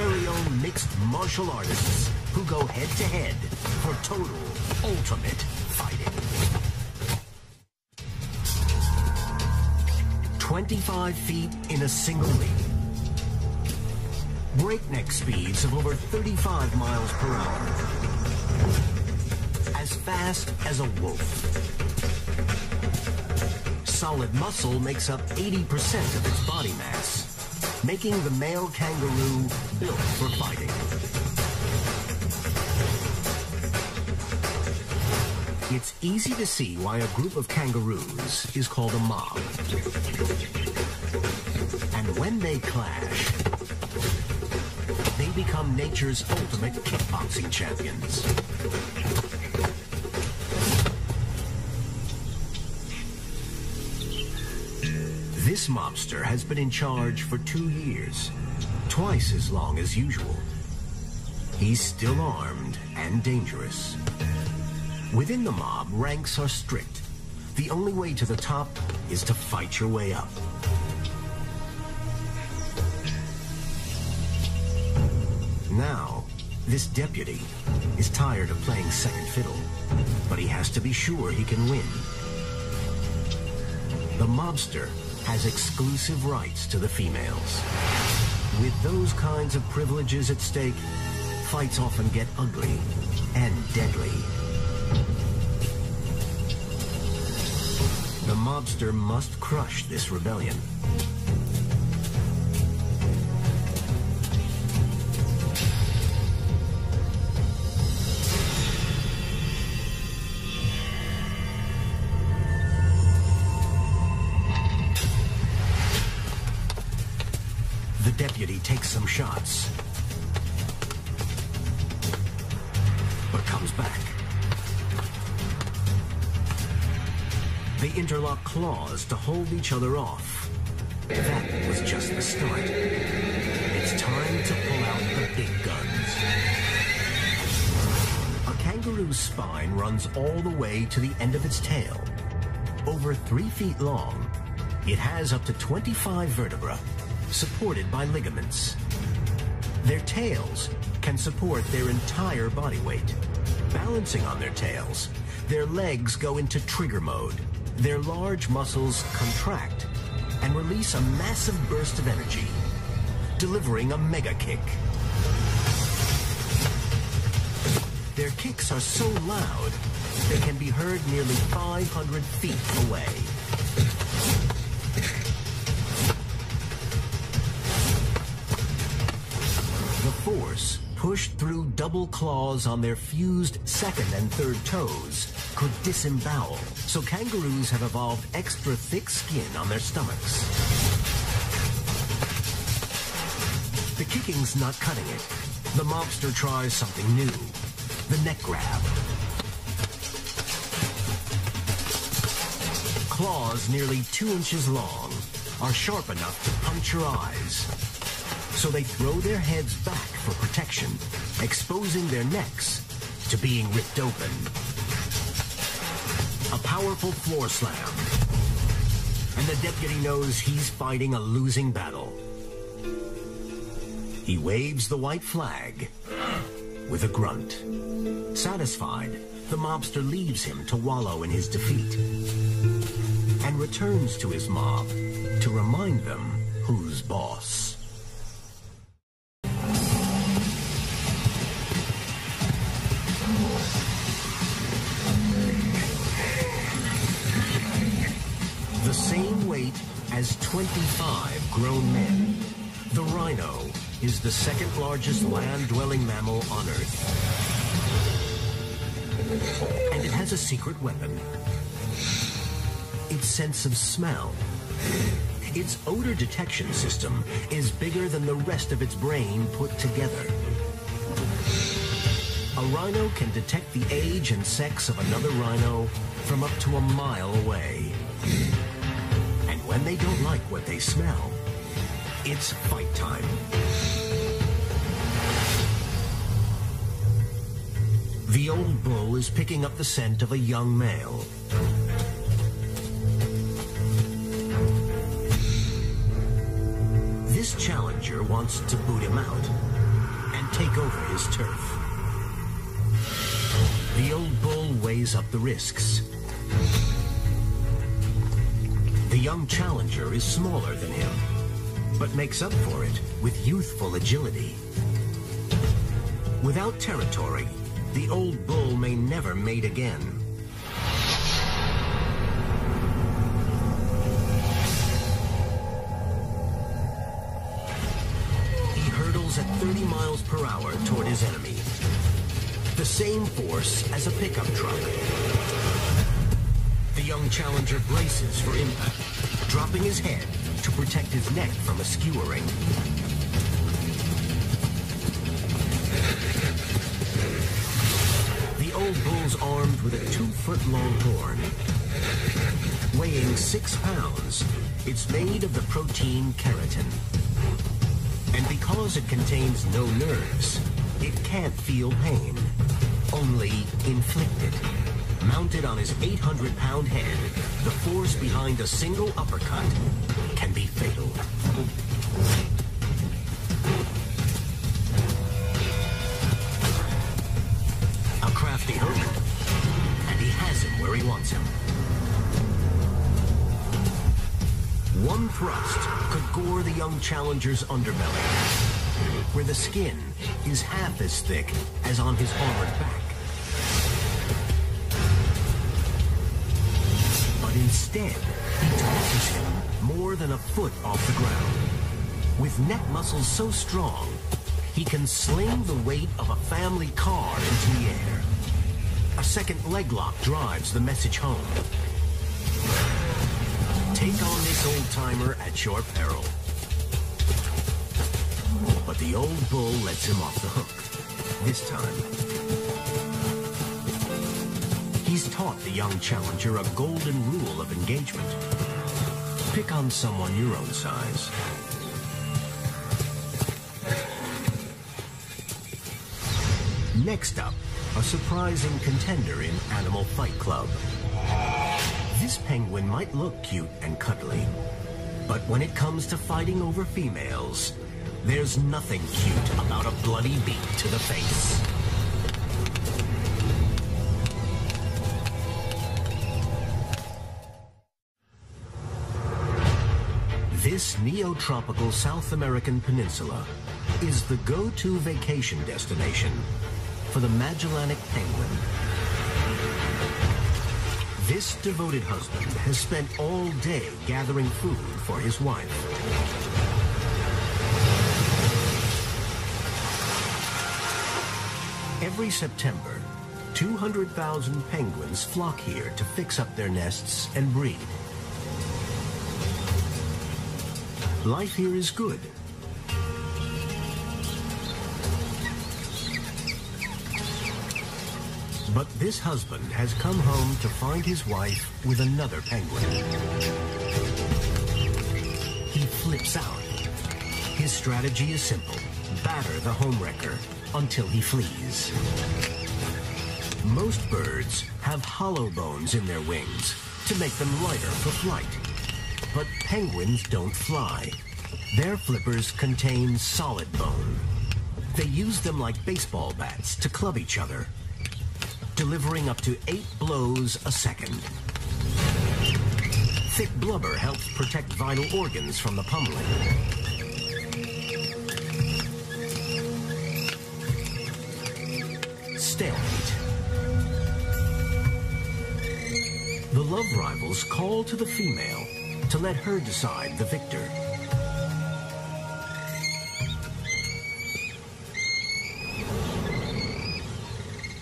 very own mixed martial artists who go head-to-head for total, ultimate fighting. 25 feet in a single leap. Breakneck speeds of over 35 miles per hour. As fast as a wolf. Solid muscle makes up 80% of its body mass, making the male kangaroo built for fighting. It's easy to see why a group of kangaroos is called a mob. And when they clash, they become nature's ultimate kickboxing champions. This mobster has been in charge for 2 years, twice as long as usual. He's still armed and dangerous. Within the mob, ranks are strict. The only way to the top is to fight your way up. Now, this deputy is tired of playing second fiddle, but he has to be sure he can win. The mobster has exclusive rights to the females. With those kinds of privileges at stake, fights often get ugly and deadly. The mobster must crush this rebellion. The deputy takes some shots, but comes back. They interlock claws to hold each other off. That was just the start. It's time to pull out the big guns. A kangaroo's spine runs all the way to the end of its tail. Over 3 feet long, it has up to 25 vertebrae, supported by ligaments. Their tails can support their entire body weight. Balancing on their tails, their legs go into trigger mode. Their large muscles contract and release a massive burst of energy, delivering a mega kick. Their kicks are so loud, they can be heard nearly 500 feet away. The force pushed through double claws on their fused second and third toes could disembowel, so kangaroos have evolved extra thick skin on their stomachs. The kicking's not cutting it. The mobster tries something new, the neck grab. Claws nearly 2 inches long are sharp enough to punch your eyes. So they throw their heads back for protection, exposing their necks to being ripped open. A powerful floor slam, and the deputy knows he's fighting a losing battle. He waves the white flag with a grunt. Satisfied, the mobster leaves him to wallow in his defeat and returns to his mob to remind them who's boss. The same weight as 25 grown men, the rhino is the second largest land-dwelling mammal on Earth. And it has a secret weapon. Its sense of smell. Its odor detection system is bigger than the rest of its brain put together. A rhino can detect the age and sex of another rhino from up to a mile away. And when they don't like what they smell, it's fight time. The old bull is picking up the scent of a young male. This challenger wants to boot him out, take over his turf. The old bull weighs up the risks. The young challenger is smaller than him, but makes up for it with youthful agility. Without territory, the old bull may never mate again. He hurtles at 30 miles per hour toward his enemy. The same force as a pickup truck. The young challenger braces for impact, dropping his head to protect his neck from a skewering. The old bull's armed with a 2-foot-long horn. Weighing 6 pounds, it's made of the protein keratin. And because it contains no nerves, it can't feel pain, only inflicted. Mounted on his 800-pound head, the force behind a single uppercut can be fatal. A crafty hook, and he has him where he wants him. One thrust could gore the young challenger's underbelly, where the skin is half as thick as on his armored back. But instead, he tosses him more than a foot off the ground. With neck muscles so strong, he can sling the weight of a family car into the air. A second leg lock drives the message home. Take on this old-timer at your peril. But the old bull lets him off the hook. This time, he's taught the young challenger a golden rule of engagement. Pick on someone your own size. Next up, a surprising contender in Animal Fight Club. This penguin might look cute and cuddly, but when it comes to fighting over females, there's nothing cute about a bloody beat to the face. This neotropical South American peninsula is the go-to vacation destination for the Magellanic penguin. This devoted husband has spent all day gathering food for his wife. Every September, 200,000 penguins flock here to fix up their nests and breed. Life here is good. But this husband has come home to find his wife with another penguin. He flips out. His strategy is simple: batter the homewrecker until he flees. Most birds have hollow bones in their wings to make them lighter for flight. But penguins don't fly. Their flippers contain solid bone. They use them like baseball bats to club each other, delivering up to 8 blows a second. Thick blubber helps protect vital organs from the pummeling. Stalemate. The love rivals call to the female to let her decide the victor.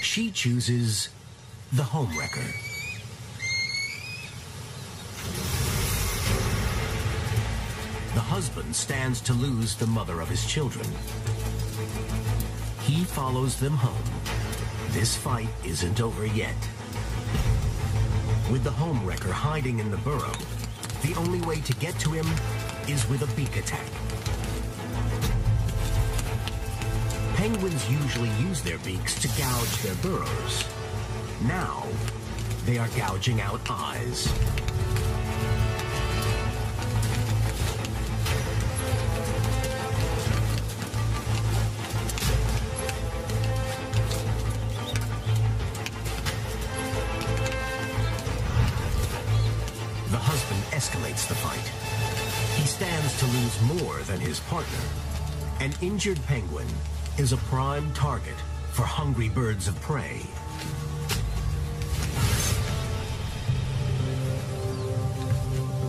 She chooses the homewrecker. The husband stands to lose the mother of his children. He follows them home. This fight isn't over yet. With the homewrecker hiding in the burrow, the only way to get to him is with a beak attack. Penguins usually use their beaks to gouge their burrows. Now, they are gouging out eyes. stands to lose more than his partner. An injured penguin is a prime target for hungry birds of prey.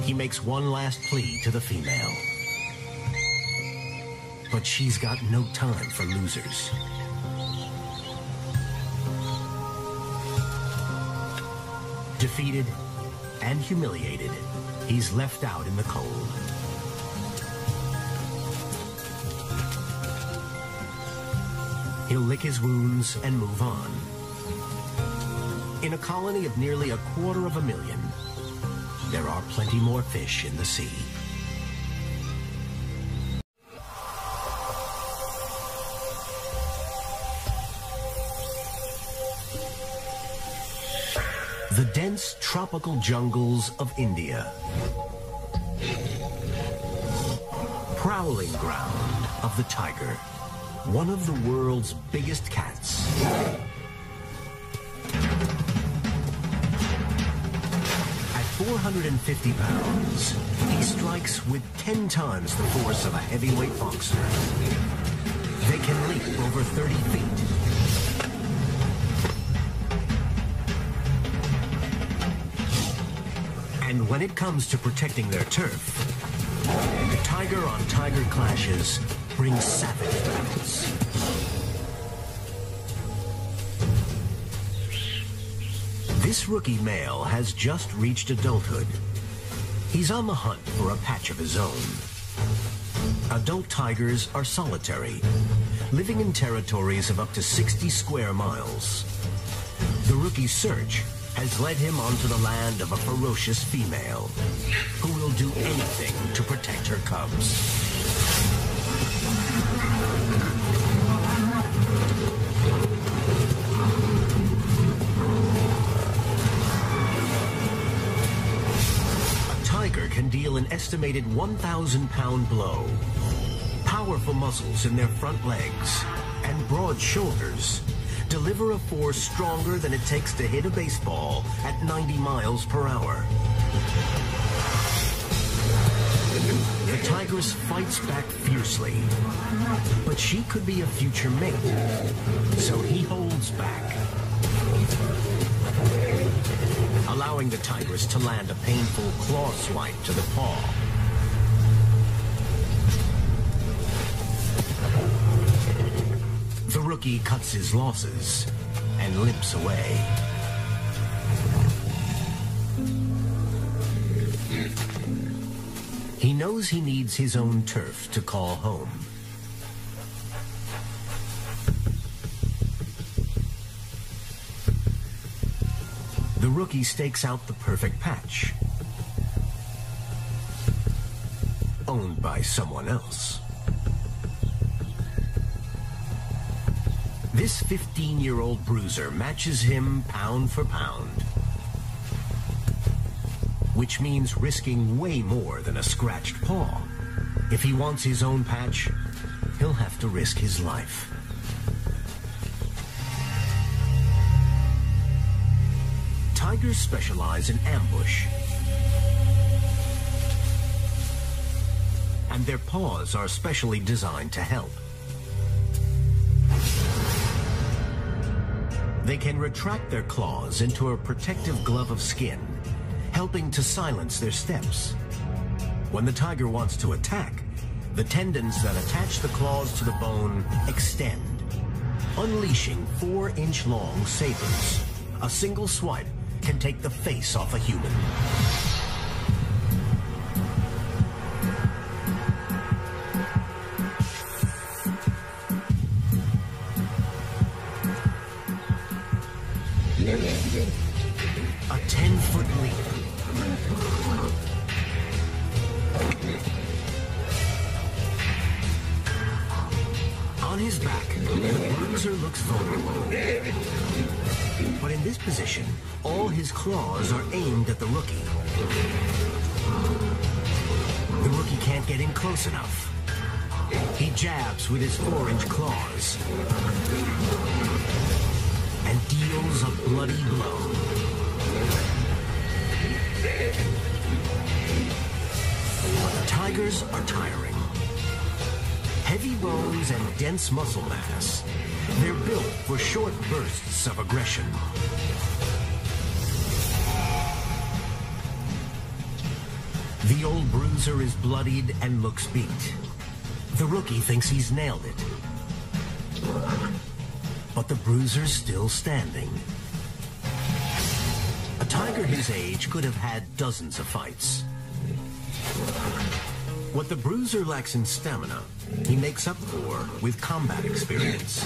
He makes one last plea to the female. But she's got no time for losers. Defeated and humiliated, he's left out in the cold. He'll lick his wounds and move on. In a colony of nearly 250,000, there are plenty more fish in the sea. The dense tropical jungles of India. Prowling ground of the tiger, one of the world's biggest cats. At 450 pounds, he strikes with 10 times the force of a heavyweight boxer. They can leap over 30 feet. And when it comes to protecting their turf, tiger-on-tiger clashes bring savage battles. This rookie male has just reached adulthood. He's on the hunt for a patch of his own. Adult tigers are solitary, living in territories of up to 60 square miles. The rookie's search has led him onto the land of a ferocious female who will do anything to protect her cubs. A tiger can deal an estimated 1,000-pound blow. Powerful muscles in their front legs and broad shoulders deliver a force stronger than it takes to hit a baseball at 90 miles per hour. The tigress fights back fiercely, but she could be a future mate, so he holds back, allowing the tigress to land a painful claw swipe to the paw. The rookie cuts his losses and limps away. He knows he needs his own turf to call home. The rookie stakes out the perfect patch, owned by someone else. This 15-year-old bruiser matches him pound for pound, which means risking way more than a scratched paw. If he wants his own patch, he'll have to risk his life. Tigers specialize in ambush, and their paws are specially designed to help. They can retract their claws into a protective glove of skin, helping to silence their steps. When the tiger wants to attack, the tendons that attach the claws to the bone extend, unleashing 4-inch-long sabers. A single swipe can take the face off a human. A 10-foot leap. On his back, the bruiser looks vulnerable. But in this position, all his claws are aimed at the rookie. The rookie can't get in close enough. He jabs with his 4-inch claws and deals a bloody blow. But the tigers battles are tiring. Heavy bones and dense muscle mass, they're built for short bursts of aggression. The old bruiser is bloodied and looks beat. The rookie thinks he's nailed it. But the bruiser's still standing. A tiger his age could have had dozens of fights. What the bruiser lacks in stamina, he makes up for with combat experience.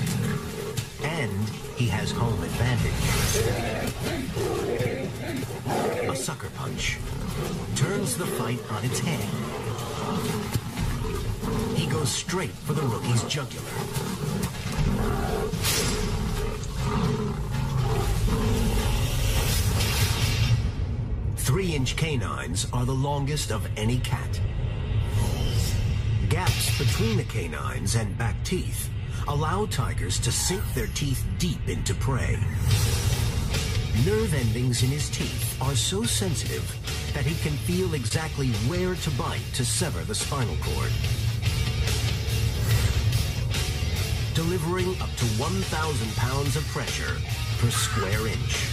And he has home advantage. A sucker punch turns the fight on its head. He goes straight for the rookie's jugular. Three-inch canines are the longest of any cat. Gaps between the canines and back teeth allow tigers to sink their teeth deep into prey. Nerve endings in his teeth are so sensitive that he can feel exactly where to bite to sever the spinal cord. Delivering up to 1,000 pounds of pressure per square inch.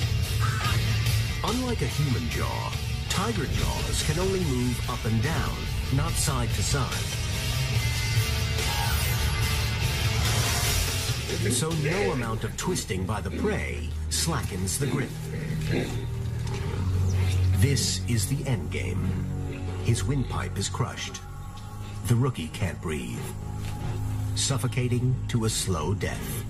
Unlike a human jaw, tiger jaws can only move up and down, not side to side. So no amount of twisting by the prey slackens the grip. This is the end game. His windpipe is crushed. The rookie can't breathe, suffocating to a slow death.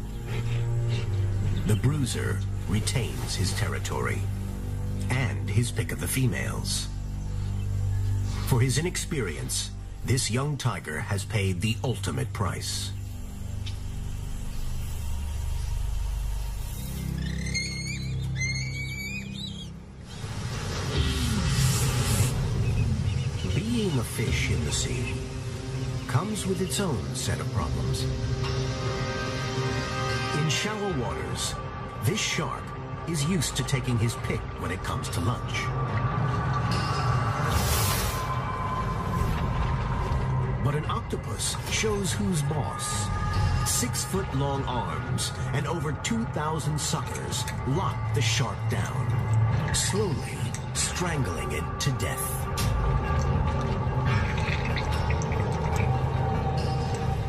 The bruiser retains his territory and his pick of the females. For his inexperience, this young tiger has paid the ultimate price. Being a fish in the sea comes with its own set of problems. In shallow waters, this shark is used to taking his pick when it comes to lunch. But an octopus shows who's boss. 6-foot-long arms and over 2,000 suckers lock the shark down, slowly strangling it to death.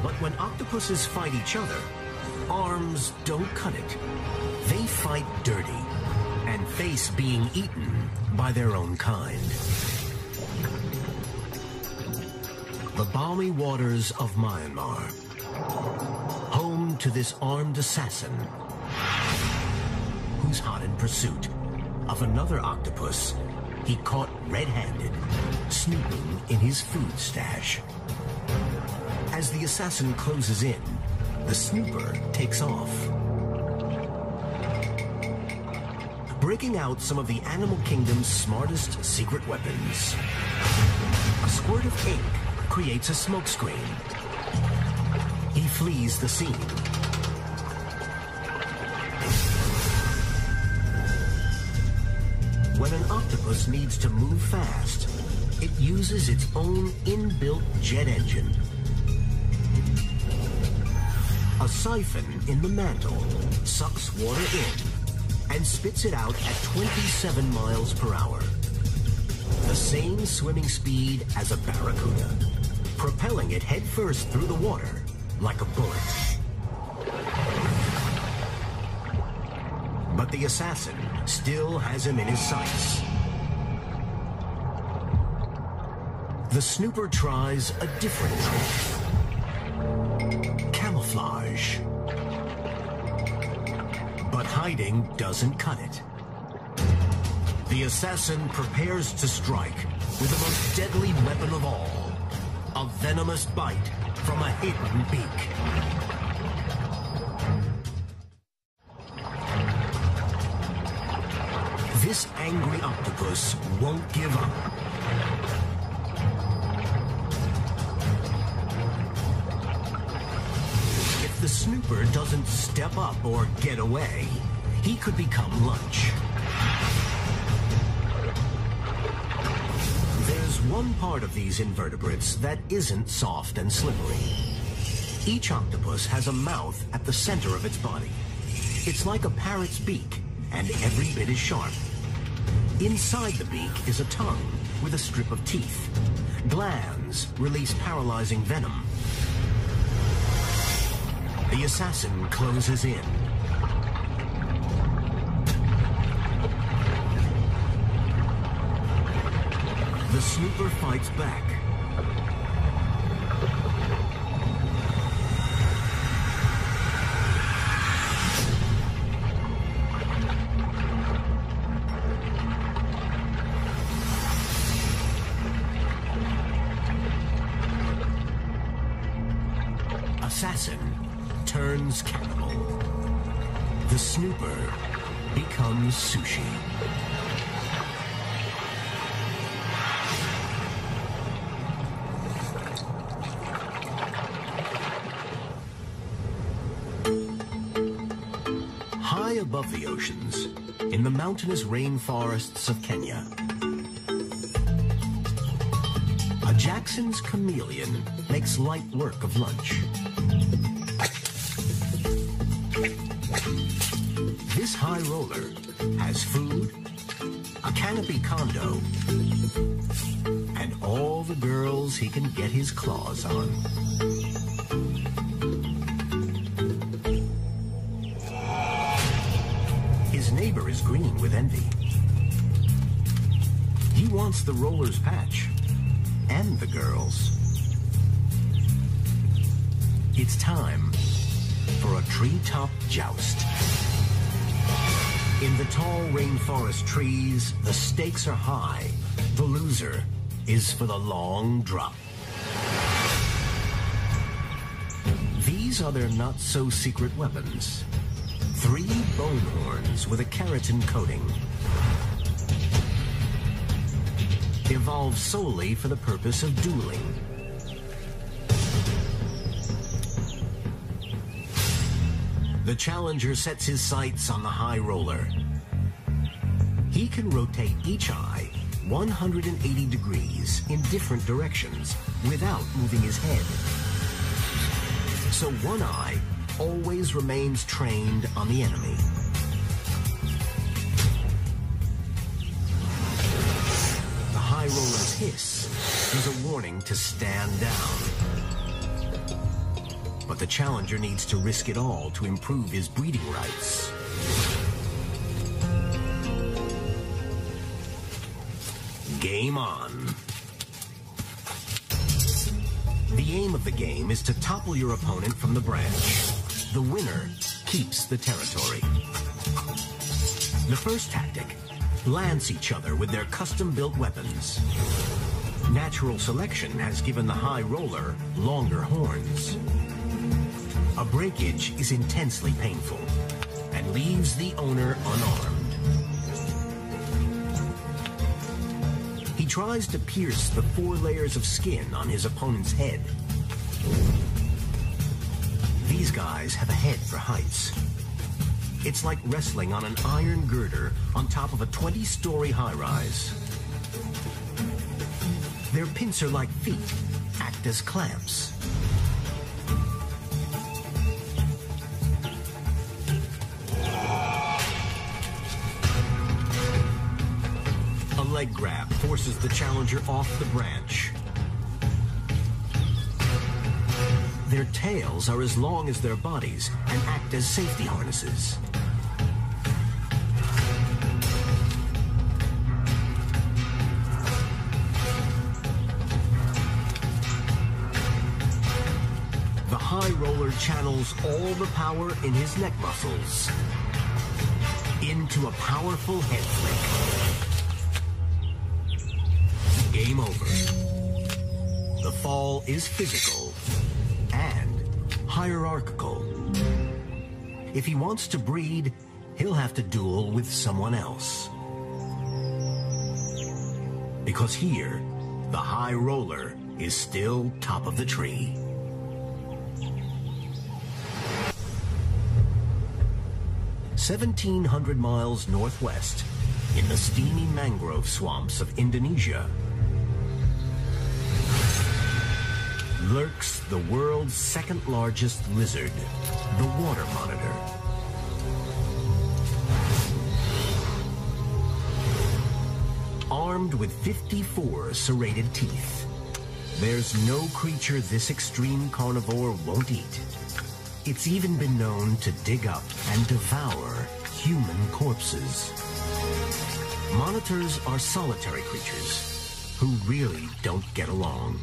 But when octopuses fight each other, arms don't cut it. They fight dirty and face being eaten by their own kind. The balmy waters of Myanmar, home to this armed assassin who's hot in pursuit of another octopus he caught red-handed, snooping in his food stash. As the assassin closes in, the snooper takes off, breaking out some of the animal kingdom's smartest secret weapons. A squirt of ink creates a smokescreen. He flees the scene. When an octopus needs to move fast, it uses its own inbuilt jet engine. A siphon in the mantle sucks water in and spits it out at 27 miles per hour. The same swimming speed as a barracuda, propelling it headfirst through the water like a bullet. But the assassin still has him in his sights. The snooper tries a different trick. Camouflage. But hiding doesn't cut it. The assassin prepares to strike with the most deadly weapon of all, a venomous bite from a hidden beak. This angry octopus won't give up. If the snooper doesn't step up or get away, he could become lunch. There's one part of these invertebrates that isn't soft and slippery. Each octopus has a mouth at the center of its body. It's like a parrot's beak, and every bit is sharp. Inside the beak is a tongue with a strip of teeth. Glands release paralyzing venom. The assassin closes in. The snooper fights back. Assassin turns cannibal. The snooper becomes sushi. High above the oceans, in the mountainous rainforests of Kenya, a Jackson's chameleon makes light work of lunch. This high roller has food, a canopy condo, and all the girls he can get his claws on. His neighbor is green with envy. He wants the roller's patch and the girls. It's time for a treetop joust. In the tall rainforest trees, the stakes are high. The loser is for the long drop. These are their not-so-secret weapons. 3 bone horns with a keratin coating. Evolved solely for the purpose of dueling. The challenger sets his sights on the high roller. He can rotate each eye 180 degrees in different directions without moving his head. So one eye always remains trained on the enemy. The high roller's hiss is a warning to stand down. But the challenger needs to risk it all to improve his breeding rights. Game on. The aim of the game is to topple your opponent from the branch. The winner keeps the territory. The first tactic, lance each other with their custom-built weapons. Natural selection has given the high roller longer horns. A breakage is intensely painful and leaves the owner unarmed. He tries to pierce the 4 layers of skin on his opponent's head. These guys have a head for heights. It's like wrestling on an iron girder on top of a 20-story high-rise. Their pincer-like feet act as clamps. A leg grab forces the challenger off the branch. Their tails are as long as their bodies and act as safety harnesses. The high roller channels all the power in his neck muscles into a powerful head flick. Game over. The fall is physical and hierarchical. If he wants to breed, he'll have to duel with someone else. Because here, the high roller is still top of the tree. "1,700 miles northwest, in the steamy mangrove swamps of Indonesia, lurks the world's second-largest lizard, the water monitor. Armed with 54 serrated teeth, there's no creature this extreme carnivore won't eat. It's even been known to dig up and devour human corpses. Monitors are solitary creatures who really don't get along.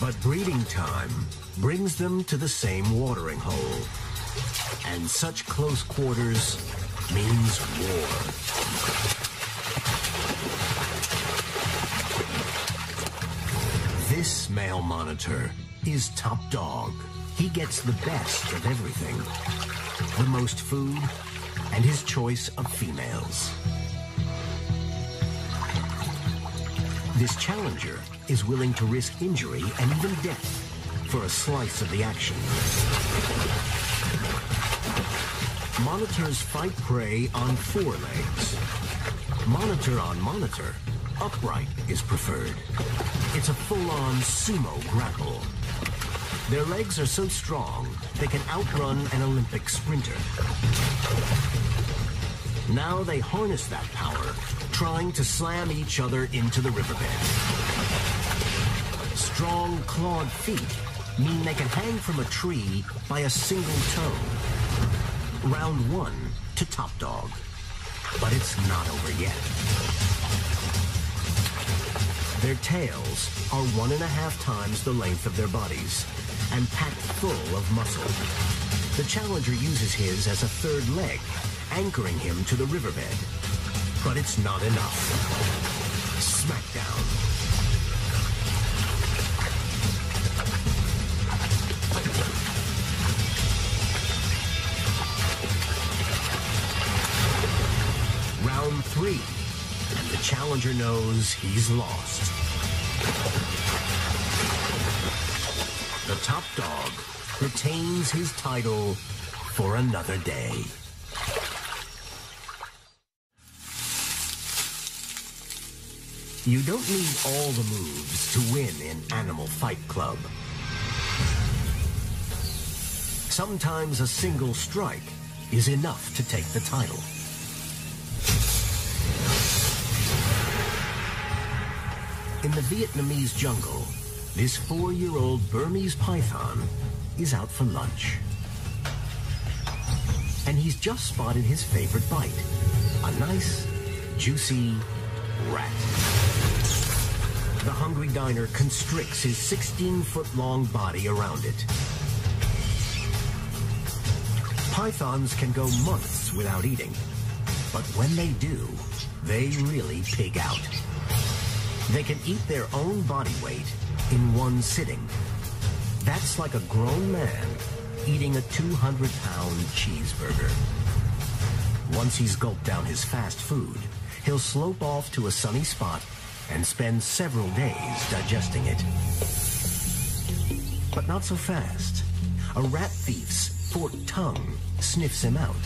But breeding time brings them to the same watering hole. And such close quarters means war. This male monitor is top dog. He gets the best of everything. The most food and his choice of females. This challenger is willing to risk injury and even death for a slice of the action. Monitors fight prey on 4 legs. Monitor on monitor, upright is preferred. It's a full-on sumo grapple. Their legs are so strong, they can outrun an Olympic sprinter. Now they harness that power, trying to slam each other into the riverbed. Strong, clawed feet mean they can hang from a tree by a single toe. Round 1 to top dog. But it's not over yet. Their tails are 1.5 times the length of their bodies and packed full of muscle. The challenger uses his as a 3rd leg, anchoring him to the riverbed. But it's not enough. Smackdown. Round 3, and the challenger knows he's lost. The top dog retains his title for another day. You don't need all the moves to win in Animal Fight Club. Sometimes a single strike is enough to take the title. In the Vietnamese jungle, this 4-year-old Burmese python is out for lunch. And he's just spotted his favorite bite, a nice, juicy rat. The hungry diner constricts his 16-foot-long body around it. Pythons can go months without eating, but when they do, they really pig out. They can eat their own body weight in one sitting. That's like a grown man eating a 200-pound cheeseburger. Once he's gulped down his fast food, he'll slope off to a sunny spot and spend several days digesting it. But not so fast. A rat thief's forked tongue sniffs him out.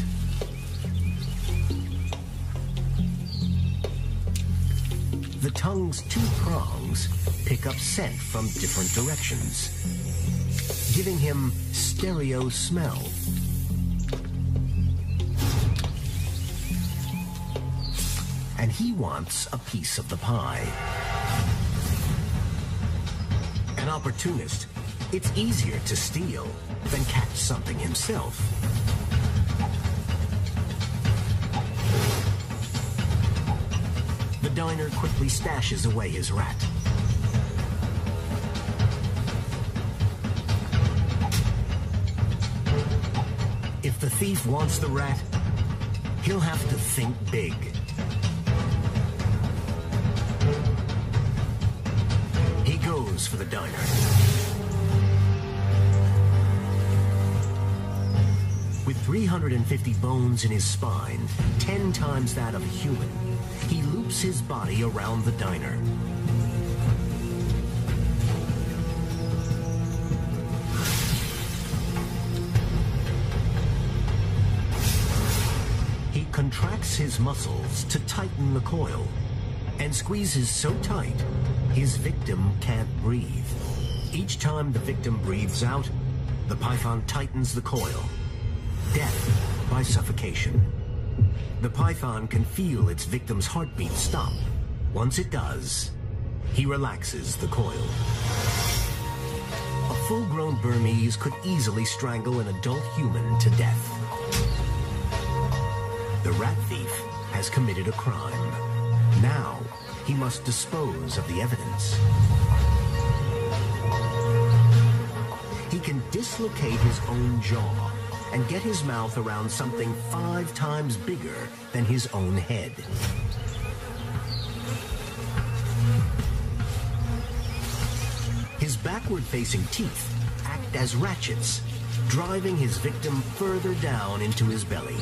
The tongue's 2 prongs pick up scent from different directions, giving him stereo smell. And he wants a piece of the pie. An opportunist, it's easier to steal than catch something himself. The diner quickly stashes away his rat. If the thief wants the rat, he'll have to think big. He goes for the diner. With 350 bones in his spine, 10 times that of a human, he loops his body around the diner. He contracts his muscles to tighten the coil and squeezes so tight His victim can't breathe. Each time the victim breathes out, the python tightens the coil. Death by suffocation. The python can feel its victim's heartbeat stop. Once it does, he relaxes the coil. A full-grown Burmese could easily strangle an adult human to death. The rat thief has committed a crime. Now, he must dispose of the evidence. He can dislocate his own jaw and get his mouth around something 5 times bigger than his own head. His backward-facing teeth act as ratchets, driving his victim further down into his belly.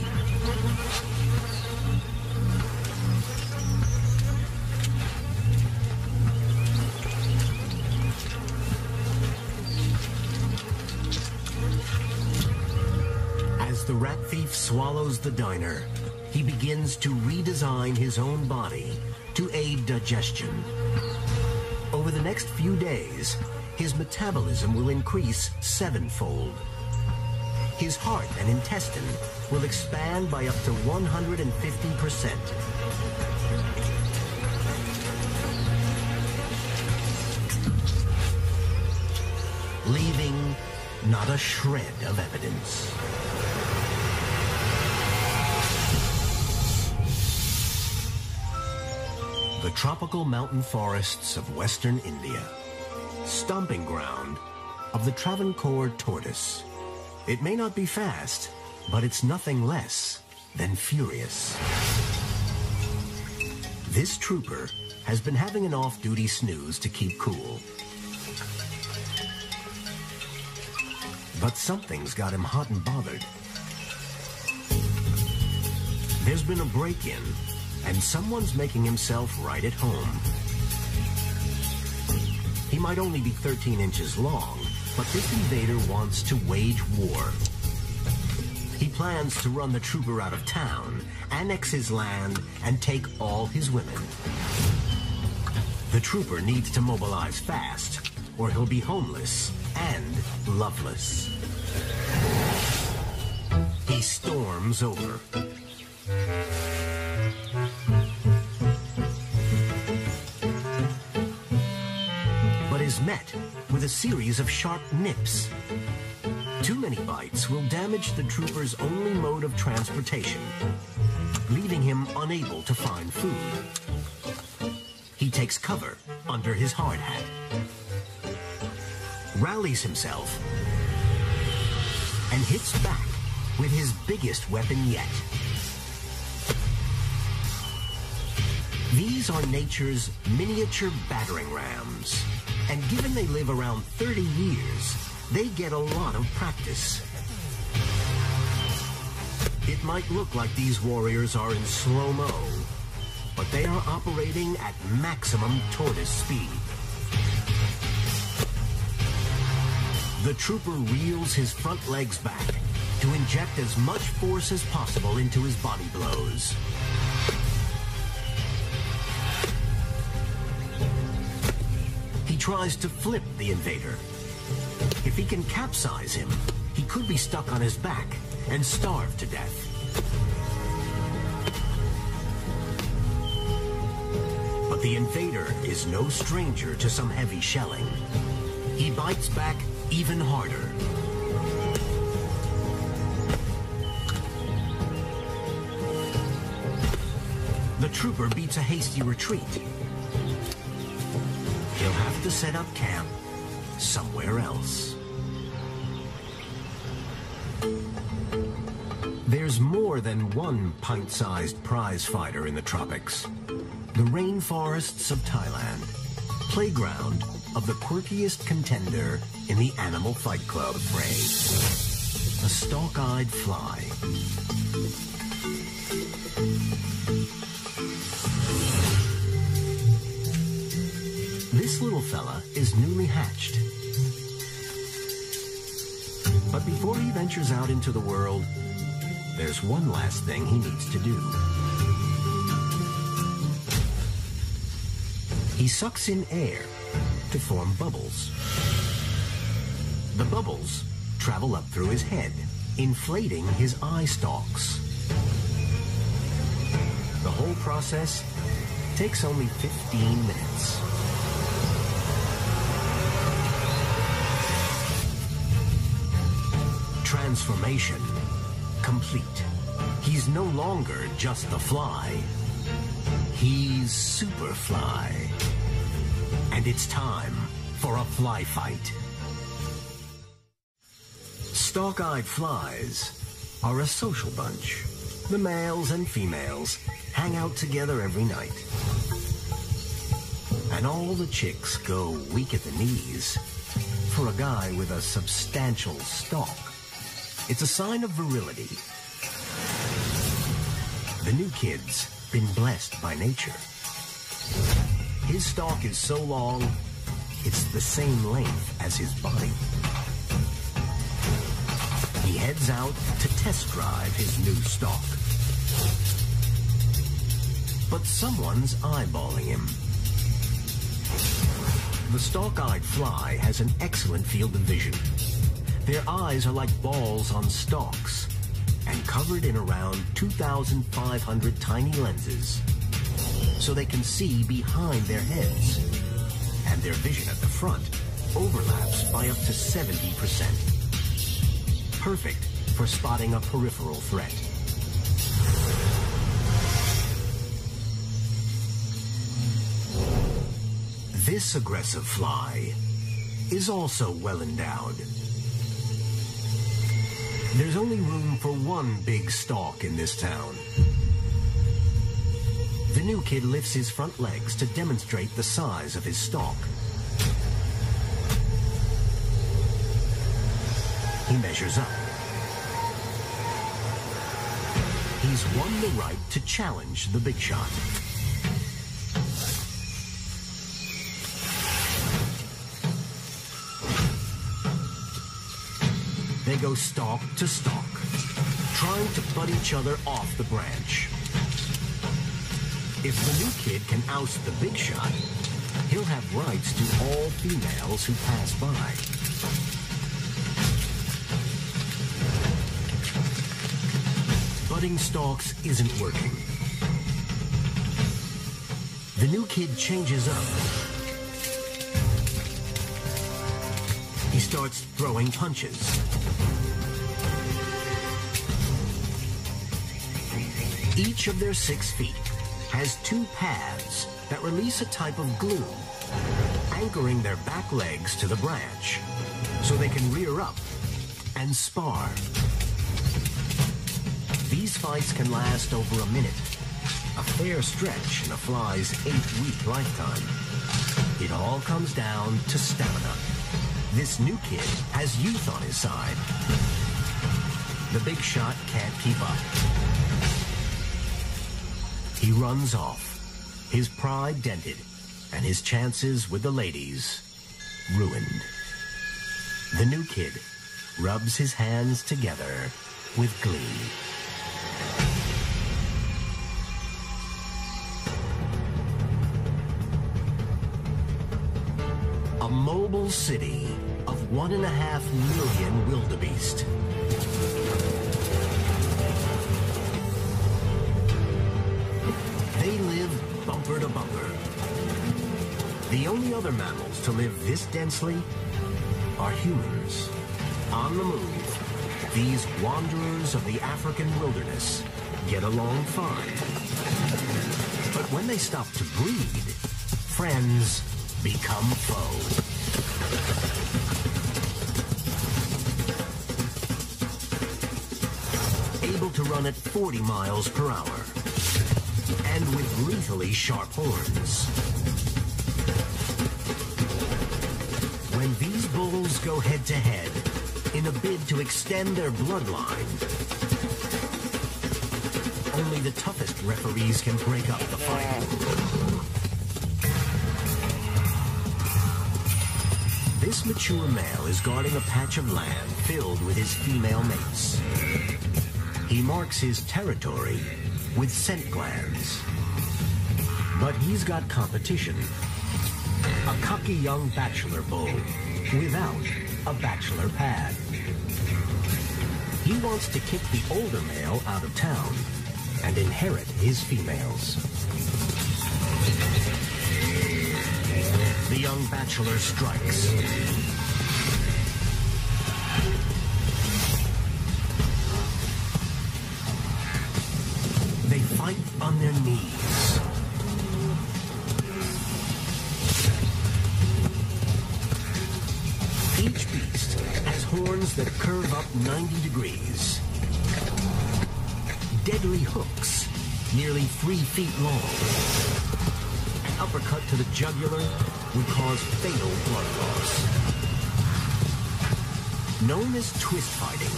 As the rat thief swallows the diner, he begins to redesign his own body to aid digestion. Over the next few days, his metabolism will increase 7-fold. His heart and intestine will expand by up to 150%. Leaving not a shred of evidence. The tropical mountain forests of western India, stomping ground of the Travancore tortoise. It may not be fast, but it's nothing less than furious. This trooper has been having an off-duty snooze to keep cool. But something's got him hot and bothered. There's been a break-in, and someone's making himself right at home. He might only be 13 inches long, but this invader wants to wage war. He plans to run the trooper out of town, annex his land, and take all his women. The trooper needs to mobilize fast, or he'll be homeless and loveless. He storms over. But is met with a series of sharp nips. Too many bites will damage the trooper's only mode of transportation, leaving him unable to find food. He takes cover under his hard hat, rallies himself, and hits back with his biggest weapon yet. These are nature's miniature battering rams, and given they live around 30 years, they get a lot of practice. It might look like these warriors are in slow-mo, but they are operating at maximum tortoise speed. The trooper reels his front legs back to inject as much force as possible into his body blows. He tries to flip the invader. If he can capsize him, he could be stuck on his back and starve to death. But the invader is no stranger to some heavy shelling. He bites back even harder. The trooper beats a hasty retreat. He'll have to set up camp somewhere else. There's more than one pint-sized prize fighter in the tropics. The rainforests of Thailand, playground of the quirkiest contender in the animal fight club fray. A stalk-eyed fly. This little fella is newly hatched. But before he ventures out into the world, there's one last thing he needs to do. He sucks in air to form bubbles. The bubbles travel up through his head, inflating his eye stalks. The whole process takes only 15 minutes. Transformation complete. He's no longer just a fly. He's Superfly. And it's time for a fly fight. Stalk-eyed flies are a social bunch. The males and females hang out together every night. And all the chicks go weak at the knees for a guy with a substantial stalk. It's a sign of virility. The new kid's been blessed by nature. His stalk is so long, it's the same length as his body. He heads out to test drive his new stalk. But someone's eyeballing him. The stalk-eyed fly has an excellent field of vision. Their eyes are like balls on stalks and covered in around 2,500 tiny lenses, so they can see behind their heads, and their vision at the front overlaps by up to 70%. Perfect for spotting a peripheral threat. This aggressive fly is also well endowed. There's only room for one big stalk in this town. The new kid lifts his front legs to demonstrate the size of his stalk. He measures up. He's won the right to challenge the big shot. They go stalk to stalk, trying to butt each other off the branch. If the new kid can oust the big shot, he'll have rights to all females who pass by. Butting stalks isn't working. The new kid changes up. He starts throwing punches. Each of their 6 feet has 2 pads that release a type of glue, anchoring their back legs to the branch so they can rear up and spar. These fights can last over a minute, a fair stretch in a fly's 8-week lifetime. It all comes down to stamina. This new kid has youth on his side. The big shot can't keep up. He runs off, his pride dented, and his chances with the ladies ruined. The new kid rubs his hands together with glee. A mobile city of 1.5 million wildebeest. They live bumper to bumper. The only other mammals to live this densely are humans. On the move, these wanderers of the African wilderness get along fine. But when they stop to breed, friends become foes. Able to run at 40 miles per hour. And with lethally sharp horns. When these bulls go head-to-head in a bid to extend their bloodline, only the toughest referees can break up the fight. This mature male is guarding a patch of land filled with his female mates. He marks his territory with scent glands. But he's got competition. A cocky young bachelor bull without a bachelor pad. He wants to kick the older male out of town and inherit his females. The young bachelor strikes. They fight on their knees. Each beast has horns that curve up 90 degrees. Deadly hooks, nearly 3 feet long. An uppercut to the jugular would cause fatal blood loss. Known as twist fighting,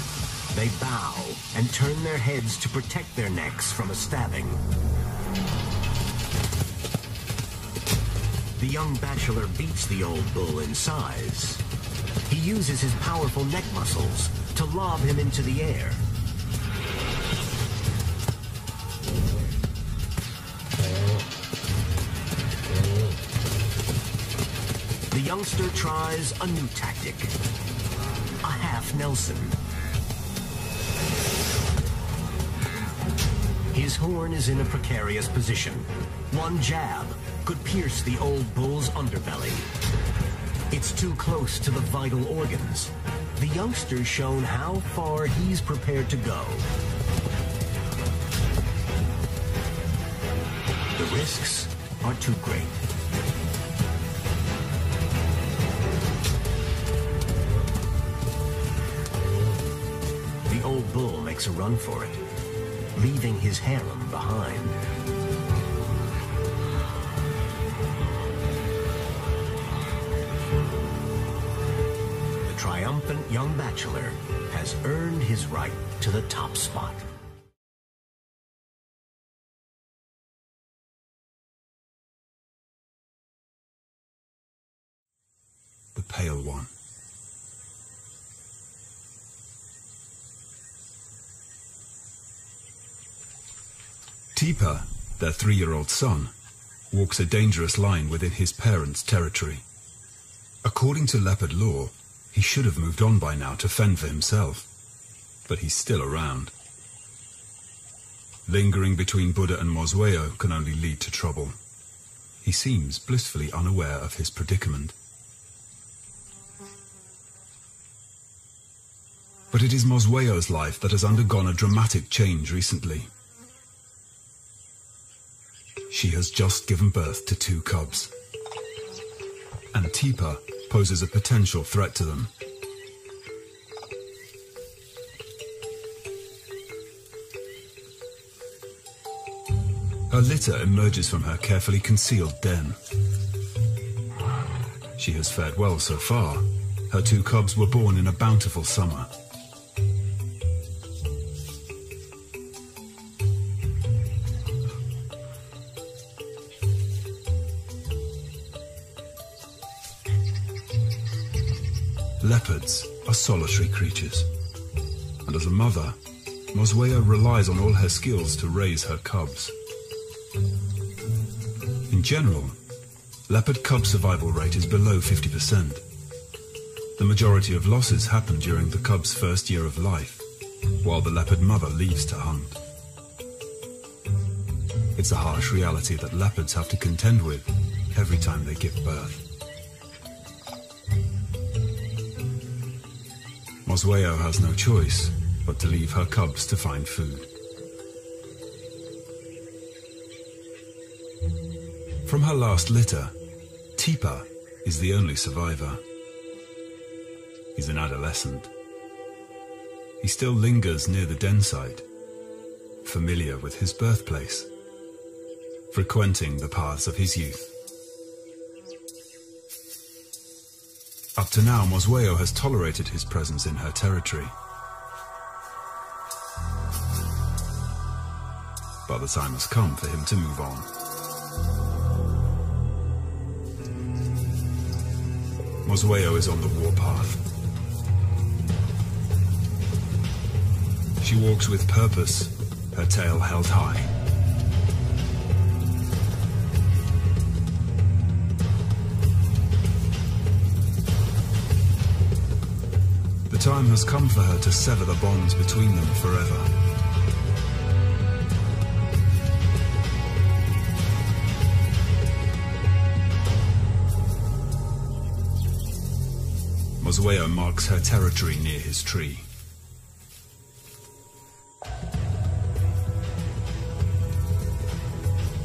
they bow and turn their heads to protect their necks from a stabbing. The young bachelor beats the old bull in size. He uses his powerful neck muscles to lob him into the air. The youngster tries a new tactic, a half Nelson. His horn is in a precarious position. One jab could pierce the old bull's underbelly. It's too close to the vital organs. The youngster's shown how far he's prepared to go. The risks are too great. The old bull makes a run for it, leaving his harem behind. The triumphant young bachelor has earned his right to the top spot. The Pale One. Teepa, their 3-year-old son, walks a dangerous line within his parents' territory. According to leopard law, he should have moved on by now to fend for himself, but he's still around. Lingering between Buddha and Mosweo can only lead to trouble. He seems blissfully unaware of his predicament. But it is Mosweo's life that has undergone a dramatic change recently. She has just given birth to 2 cubs, and Teepa poses a potential threat to them. Her litter emerges from her carefully concealed den. She has fared well so far. Her 2 cubs were born in a bountiful summer. Leopards are solitary creatures, and as a mother, Mosweo relies on all her skills to raise her cubs. In general, leopard cub survival rate is below 50%. The majority of losses happen during the cub's first year of life, while the leopard mother leaves to hunt. It's a harsh reality that leopards have to contend with every time they give birth. Mosweo has no choice but to leave her cubs to find food. From her last litter, Teepa is the only survivor. He's an adolescent. He still lingers near the den site, familiar with his birthplace, frequenting the paths of his youth. Up to now, Mosweo has tolerated his presence in her territory. But the time has come for him to move on. Mosweo is on the warpath. She walks with purpose, her tail held high. time has come for her to sever the bonds between them forever. Mosweo marks her territory near his tree.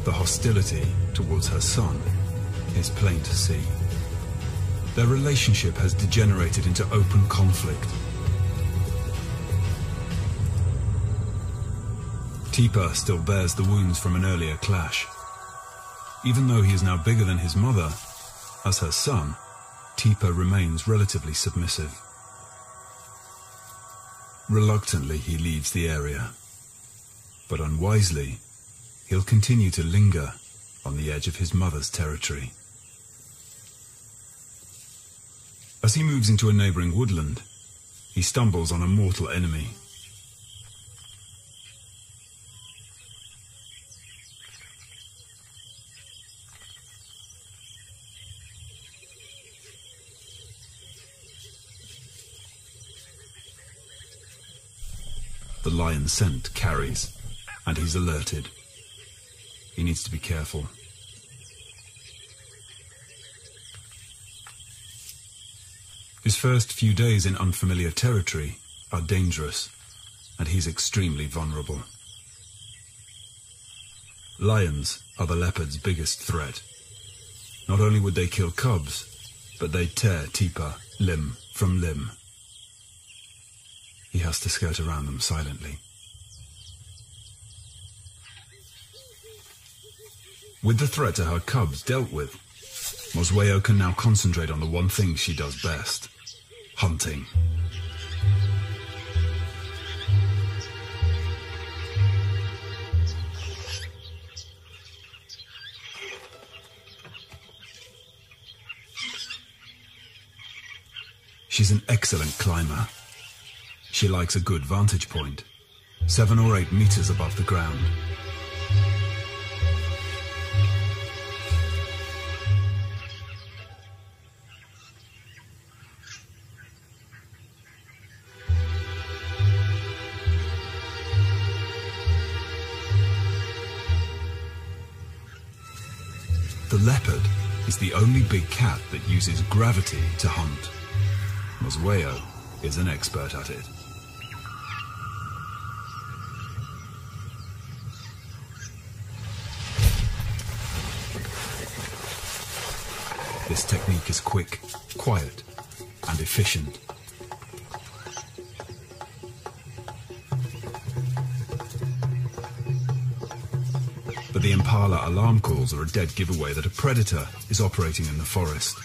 The hostility towards her son is plain to see. Their relationship has degenerated into open conflict. Teepa still bears the wounds from an earlier clash. Even though he is now bigger than his mother, as her son, Teepa remains relatively submissive. Reluctantly, he leaves the area, but unwisely, he'll continue to linger on the edge of his mother's territory. As he moves into a neighboring woodland, he stumbles on a mortal enemy. The lion's scent carries, and he's alerted. He needs to be careful. His first few days in unfamiliar territory are dangerous, and he's extremely vulnerable. Lions are the leopard's biggest threat. Not only would they kill cubs, but they'd tear Teepa limb from limb. He has to skirt around them silently. With the threat to her cubs dealt with, Mosweo can now concentrate on the one thing she does best: hunting. She's an excellent climber. She likes a good vantage point, 7 or 8 meters above the ground. The leopard is the only big cat that uses gravity to hunt. Mosweo is an expert at it. This technique is quick, quiet, and efficient. But the impala alarm calls are a dead giveaway that a predator is operating in the forest.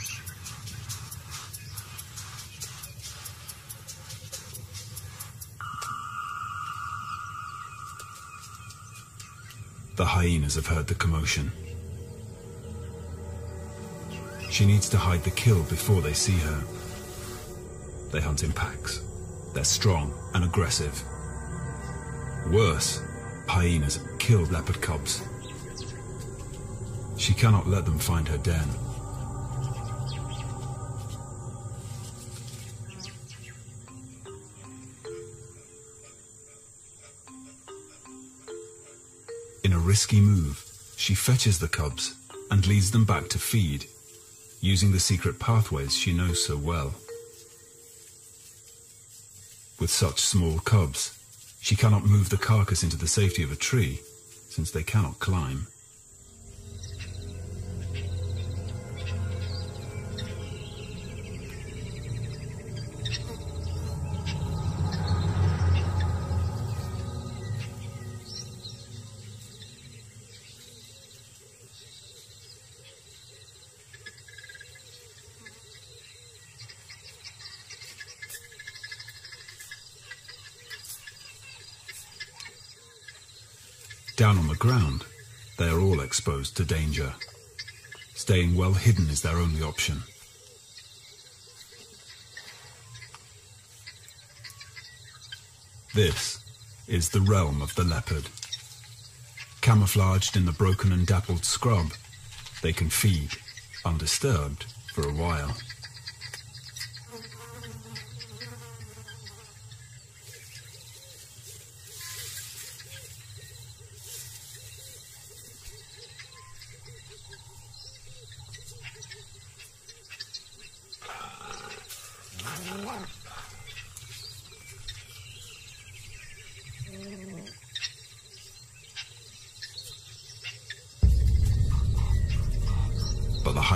The hyenas have heard the commotion. She needs to hide the kill before they see her. They hunt in packs. They're strong and aggressive. Worse, hyenas have killed leopard cubs. She cannot let them find her den. In a risky move, she fetches the cubs and leads them back to feed, using the secret pathways she knows so well. With such small cubs, she cannot move the carcass into the safety of a tree, since they cannot climb. Down on the ground, they are all exposed to danger. Staying well hidden is their only option. This is the realm of the leopard. Camouflaged in the broken and dappled scrub, they can feed, undisturbed, for a while.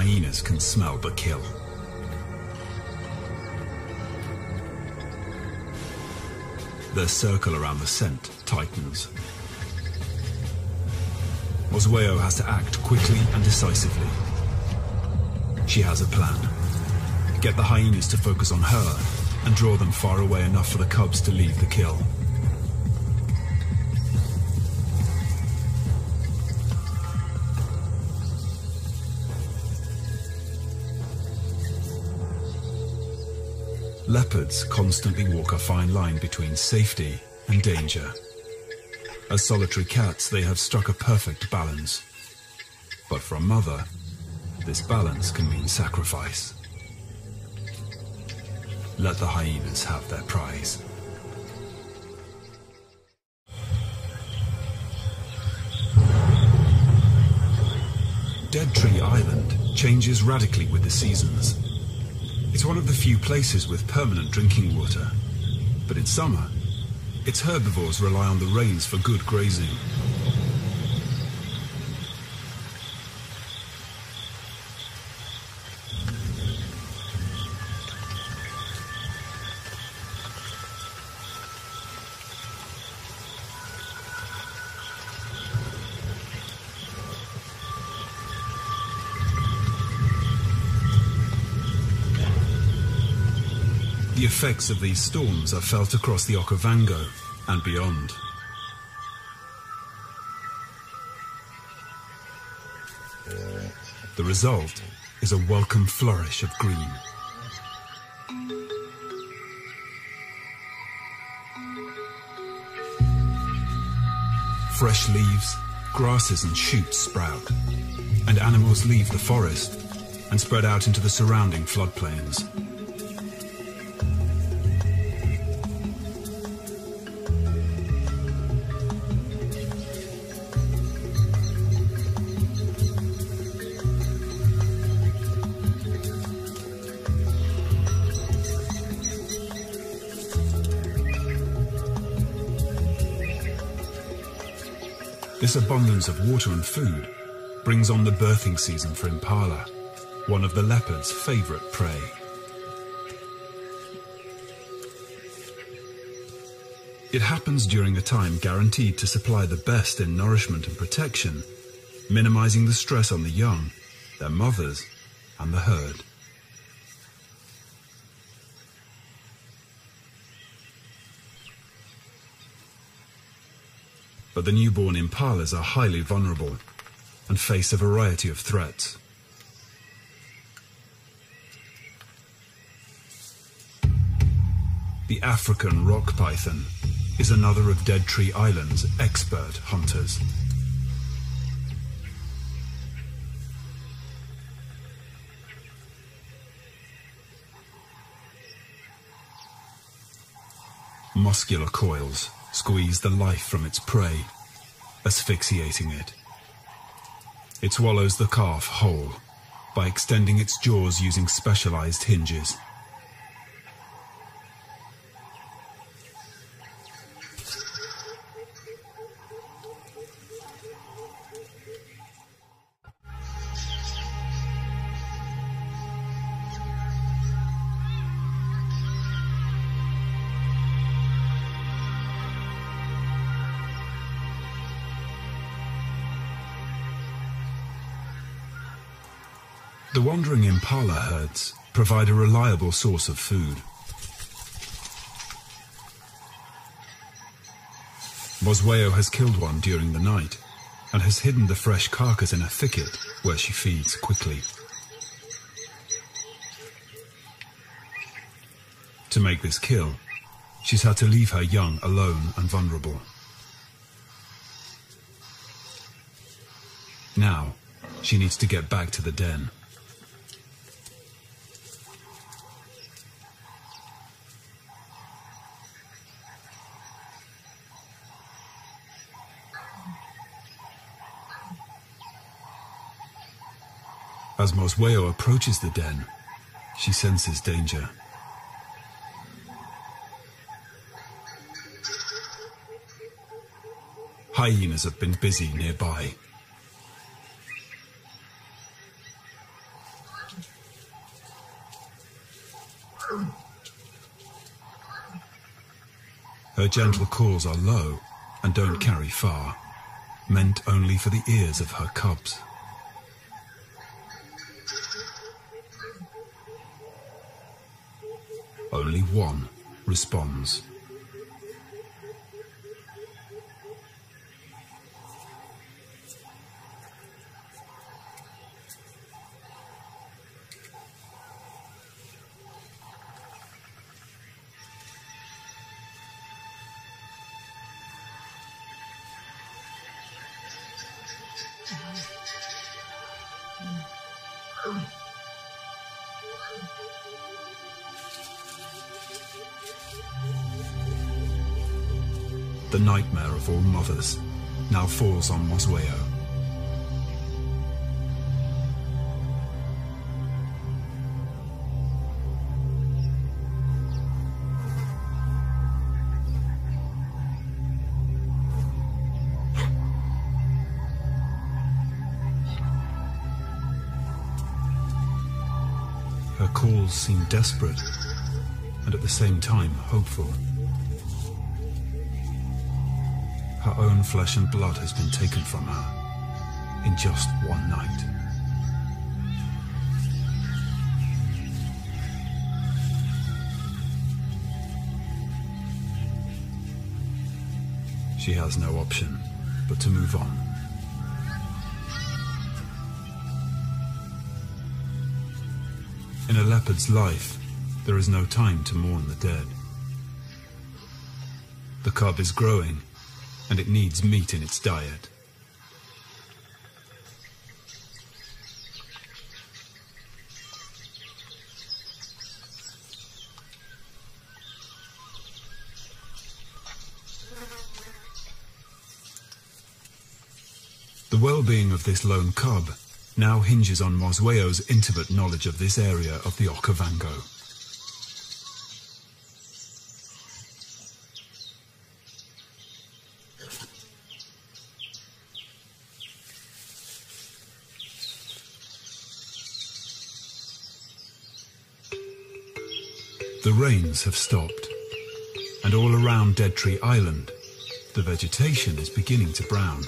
hyenas can smell but kill. Their circle around the scent tightens. Oswego has to act quickly and decisively. She has a plan. Get the hyenas to focus on her and draw them far away enough for the cubs to leave the kill. Leopards constantly walk a fine line between safety and danger. As solitary cats, they have struck a perfect balance. But for a mother, this balance can mean sacrifice. Let the hyenas have their prize. Dead Tree Island changes radically with the seasons. It's one of the few places with permanent drinking water. But in summer, its herbivores rely on the rains for good grazing. The effects of these storms are felt across the Okavango and beyond. The result is a welcome flourish of green. Fresh leaves, grasses and shoots sprout, and animals leave the forest and spread out into the surrounding floodplains. This abundance of water and food brings on the birthing season for impala, one of the leopard's favorite prey. It happens during a time guaranteed to supply the best in nourishment and protection, minimizing the stress on the young, their mothers, and the herd. But the newborn impalas are highly vulnerable and face a variety of threats. The African rock python is another of Dead Tree Island's expert hunters. Muscular coils squeeze the life from its prey, asphyxiating it. It swallows the calf whole by extending its jaws using specialized hinges. The wandering impala herds provide a reliable source of food. Oswego has killed one during the night and has hidden the fresh carcass in a thicket where she feeds quickly. To make this kill, she's had to leave her young alone and vulnerable. Now, she needs to get back to the den. As Oswego approaches the den, she senses danger. Hyenas have been busy nearby. Her gentle calls are low and don't carry far, meant only for the ears of her cubs. Only one responds. The nightmare of all mothers now falls on Mosweo. Her calls seem desperate and at the same time hopeful. Her own flesh and blood has been taken from her in just one night. She has no option but to move on. In a leopard's life, there is no time to mourn the dead. The cub is growing, and it needs meat in its diet. The well-being of this lone cub now hinges on Mosweo's intimate knowledge of this area of the Okavango. The rains have stopped, and all around Dead Tree Island, the vegetation is beginning to brown.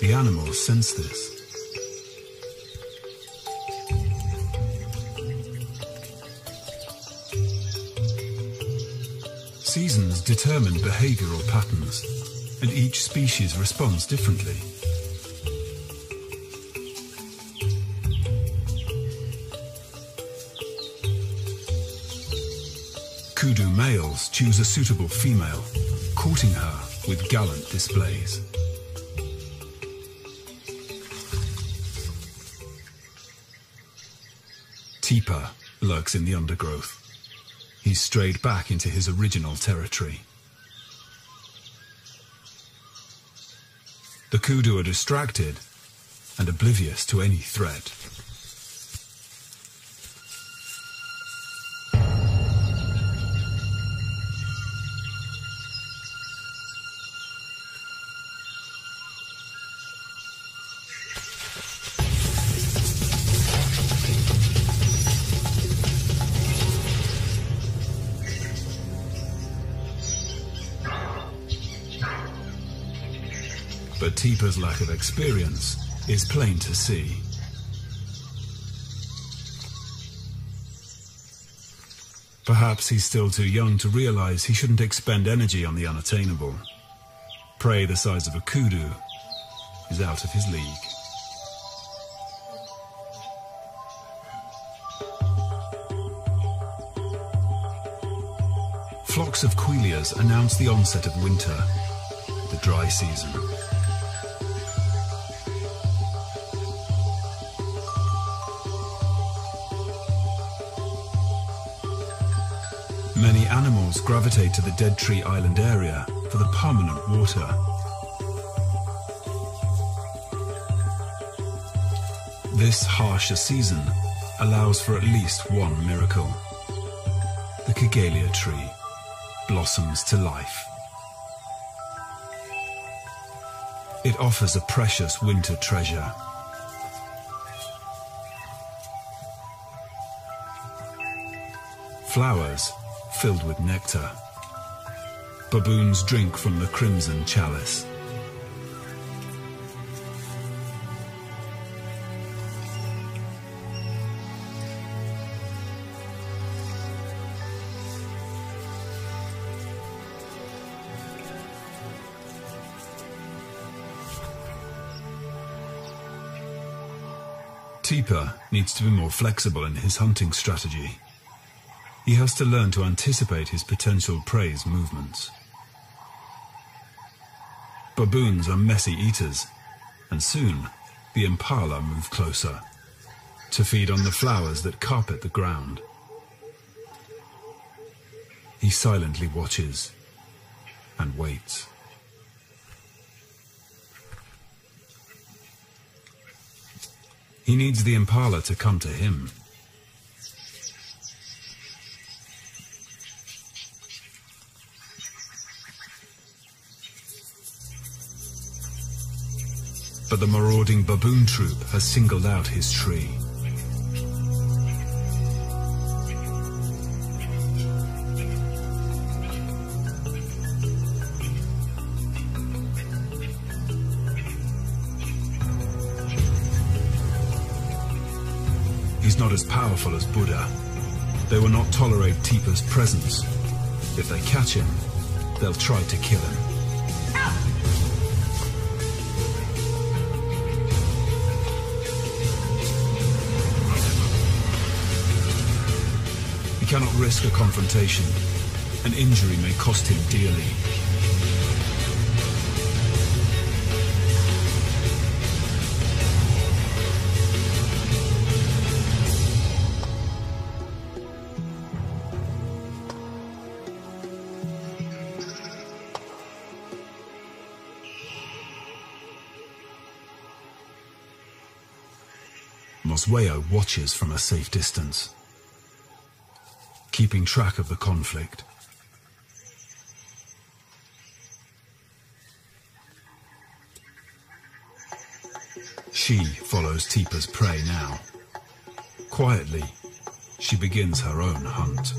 The animals sense this. Seasons determine behavioral patterns, and each species responds differently. Kudu males choose a suitable female, courting her with gallant displays. Teeper lurks in the undergrowth. He's strayed back into his original territory. The kudu are distracted and oblivious to any threat. But Teeper's lack of experience is plain to see. Perhaps he's still too young to realize he shouldn't expend energy on the unattainable. Prey the size of a kudu is out of his league. Flocks of quilias announce the onset of winter, the dry season. Many animals gravitate to the Dead Tree Island area for the permanent water. This harsher season allows for at least one miracle. The Kigelia tree blossoms to life. It offers a precious winter treasure. Flowers filled with nectar, Baboons drink from the crimson chalice. Teeper needs to be more flexible in his hunting strategy. He has to learn to anticipate his potential prey's movements. Baboons are messy eaters, and soon the impala move closer to feed on the flowers that carpet the ground. He silently watches and waits. He needs the impala to come to him. But the marauding baboon troop has singled out his tree. He's not as powerful as Buddha. They will not tolerate Teeper's presence. If they catch him, they'll try to kill him. He cannot risk a confrontation. An injury may cost him dearly. Mosweo watches from a safe distance, keeping track of the conflict. She follows Teeper's prey now. Quietly, she begins her own hunt.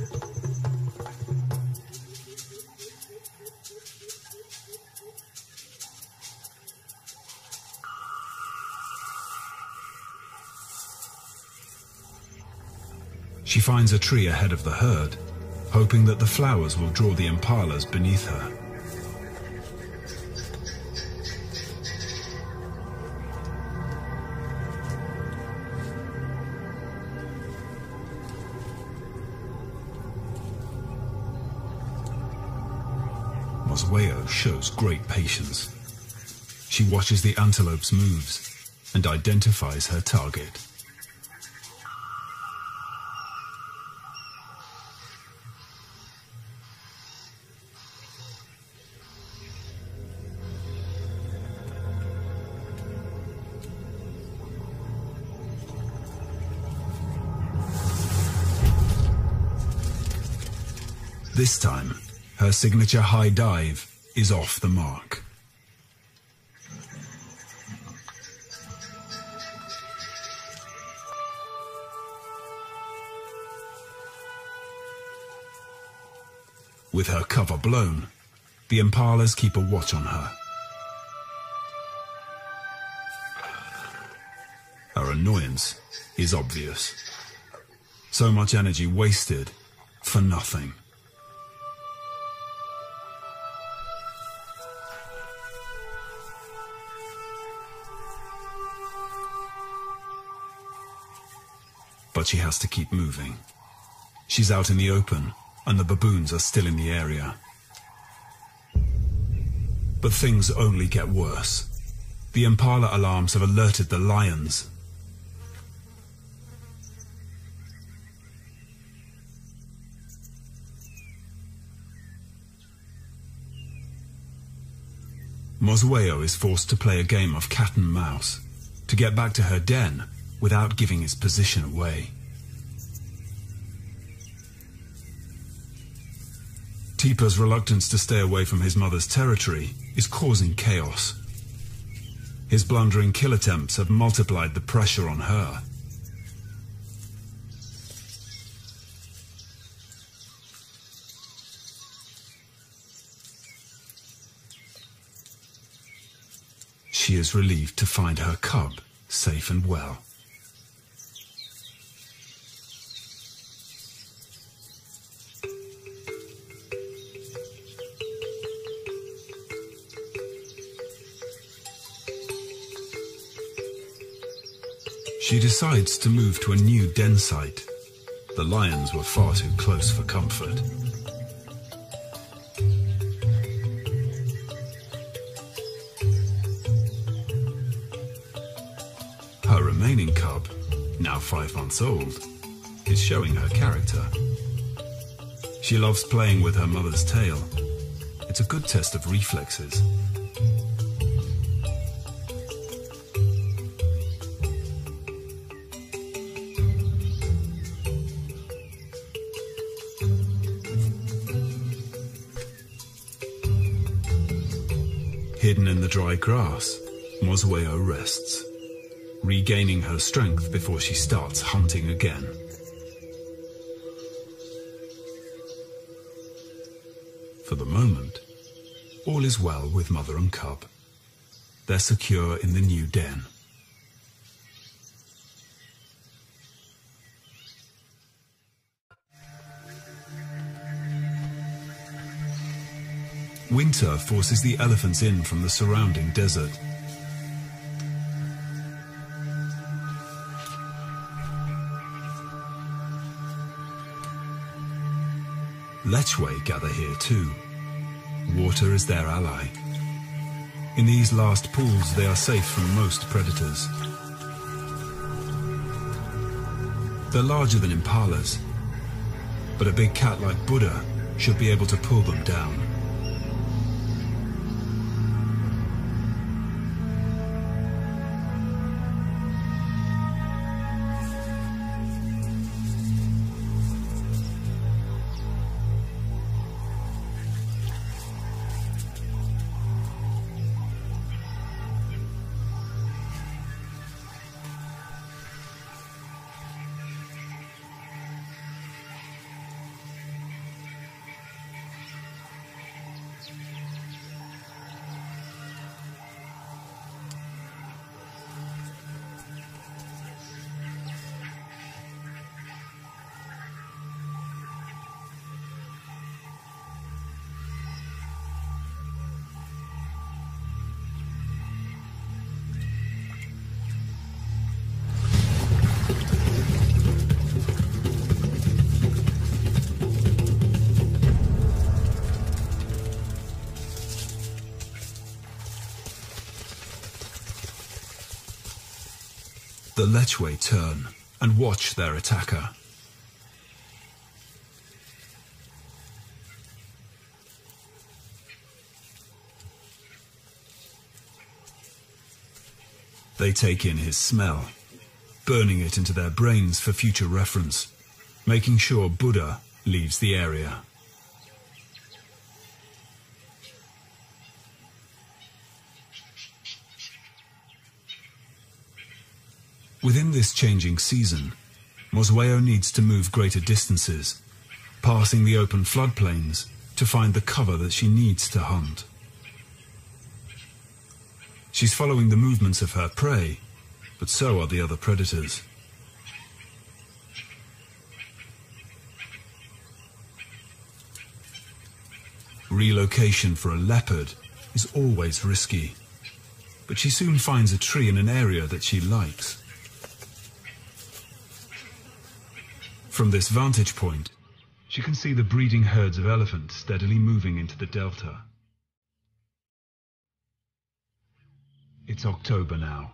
She finds a tree ahead of the herd, hoping that the flowers will draw the impalas beneath her. Mosweo shows great patience. She watches the antelope's moves and identifies her target. This time, her signature high dive is off the mark. With her cover blown, the impalas keep a watch on her. Her annoyance is obvious. So much energy wasted for nothing. But she has to keep moving. She's out in the open, and the baboons are still in the area. But things only get worse. The impala alarms have alerted the lions. Mosweo is forced to play a game of cat and mouse to get back to her den without giving its position away. Teeper's reluctance to stay away from his mother's territory is causing chaos. His blundering kill attempts have multiplied the pressure on her. she is relieved to find her cub safe and well. She decides to move to a new den site. The lions were far too close for comfort. Her remaining cub, now 5 months old, is showing her character. She loves playing with her mother's tail. It's a good test of reflexes. Hidden in the dry grass, Mosweo rests, regaining her strength before she starts hunting again. For the moment, all is well with mother and cub. They're secure in the new den. Winter forces the elephants in from the surrounding desert. Lechwe gather here too. Water is their ally. In these last pools, they are safe from most predators. They're larger than impalas, but a big cat like Buddha should be able to pull them down. The Lechwe turn and watch their attacker. They take in his smell, burning it into their brains for future reference, making sure Buddha leaves the area. Within this changing season, Mosweo needs to move greater distances, passing the open floodplains to find the cover that she needs to hunt. She's following the movements of her prey, but so are the other predators. Relocation for a leopard is always risky, but she soon finds a tree in an area that she likes. From this vantage point, she can see the breeding herds of elephants steadily moving into the delta. It's October now,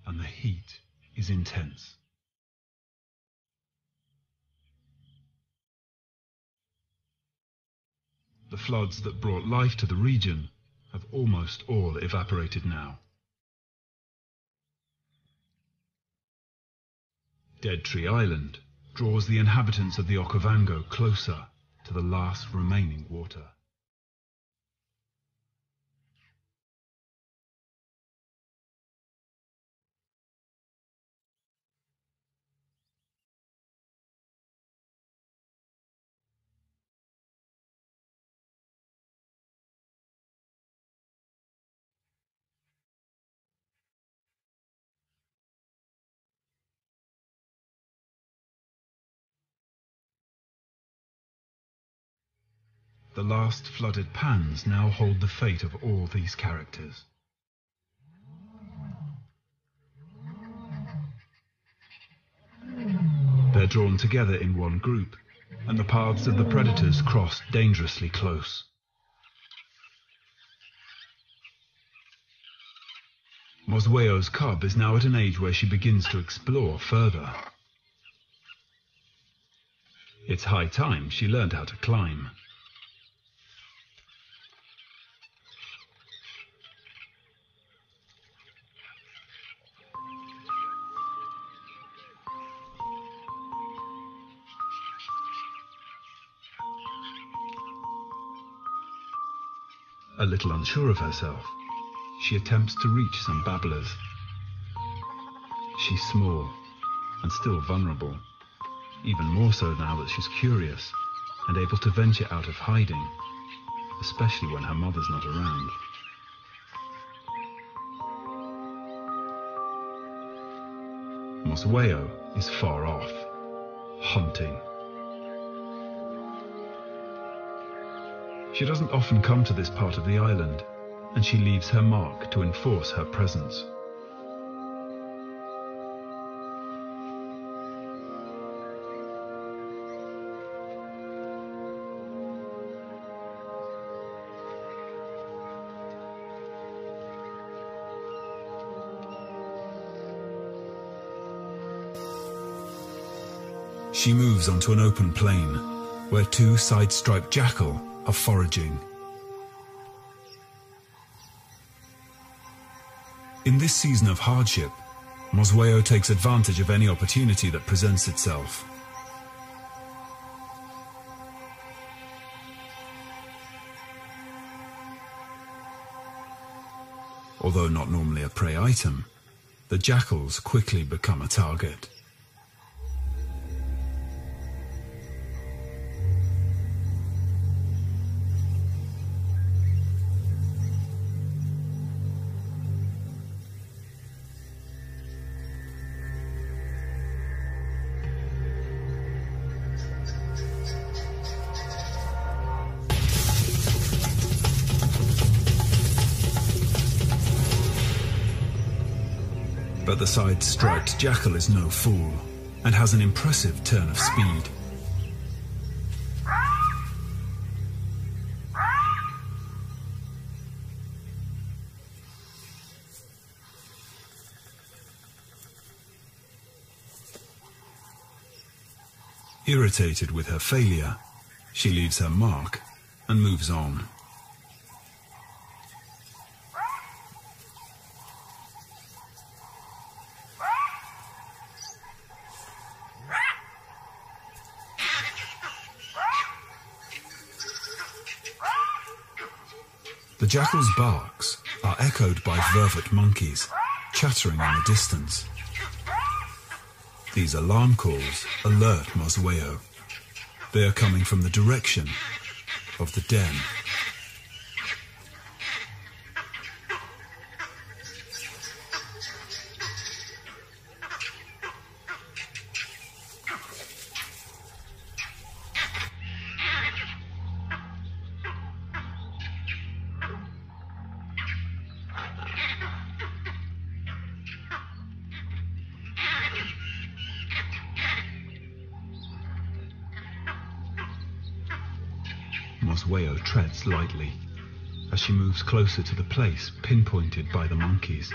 and the heat is intense. The floods that brought life to the region have almost all evaporated now. Dead Tree Island draws the inhabitants of the Okavango closer to the last remaining water. The last flooded pans now hold the fate of all these characters. They're drawn together in one group, and the paths of the predators cross dangerously close. Mosweo's cub is now at an age where she begins to explore further. It's high time she learned how to climb. A little unsure of herself, she attempts to reach some babblers. She's small and still vulnerable, even more so now that she's curious and able to venture out of hiding, especially when her mother's not around. Mosweo is far off, hunting. She doesn't often come to this part of the island, and she leaves her mark to enforce her presence. She moves onto an open plain, where two side-striped jackal are foraging. In this season of hardship, Mosweo takes advantage of any opportunity that presents itself. Although not normally a prey item, the jackals quickly become a target. But the side-striped jackal is no fool, and has an impressive turn of speed. Irritated with her failure, she leaves her mark and moves on. The jackal's barks are echoed by vervet monkeys, chattering in the distance. These alarm calls alert Mosweo. They are coming from the direction of the den. Mosweo treads lightly as she moves closer to the place pinpointed by the monkeys.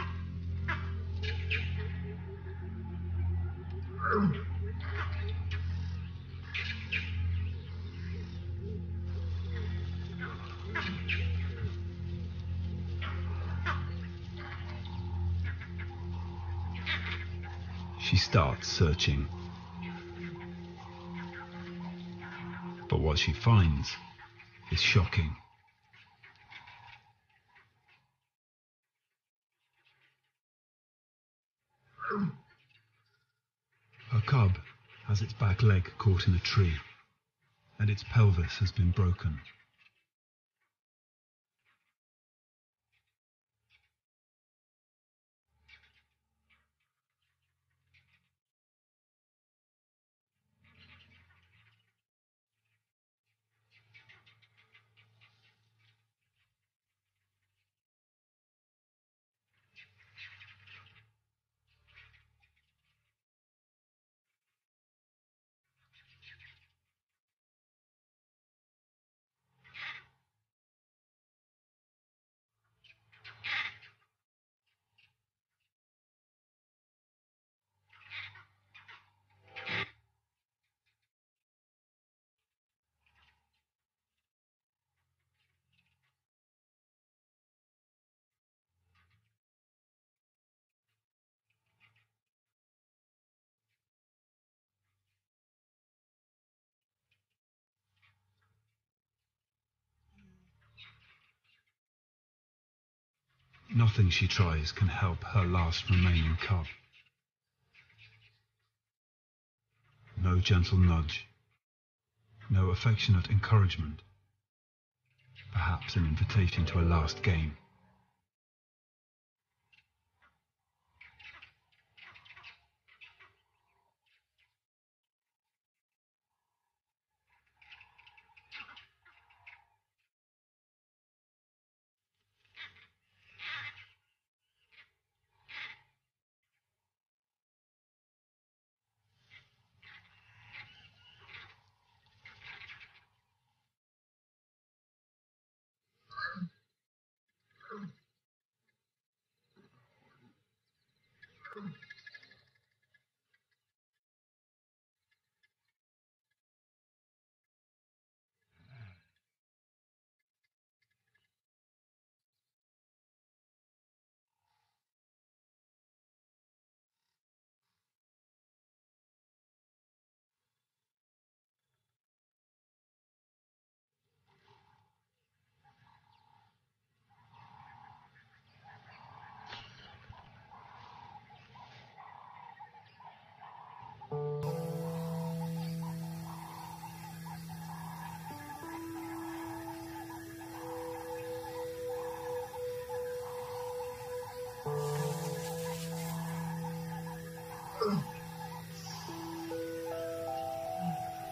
She starts searching. But what she finds is shocking. Her cub has its back leg caught in a tree, and its pelvis has been broken. Nothing she tries can help her last remaining cub. No gentle nudge, no affectionate encouragement, perhaps an invitation to a last game.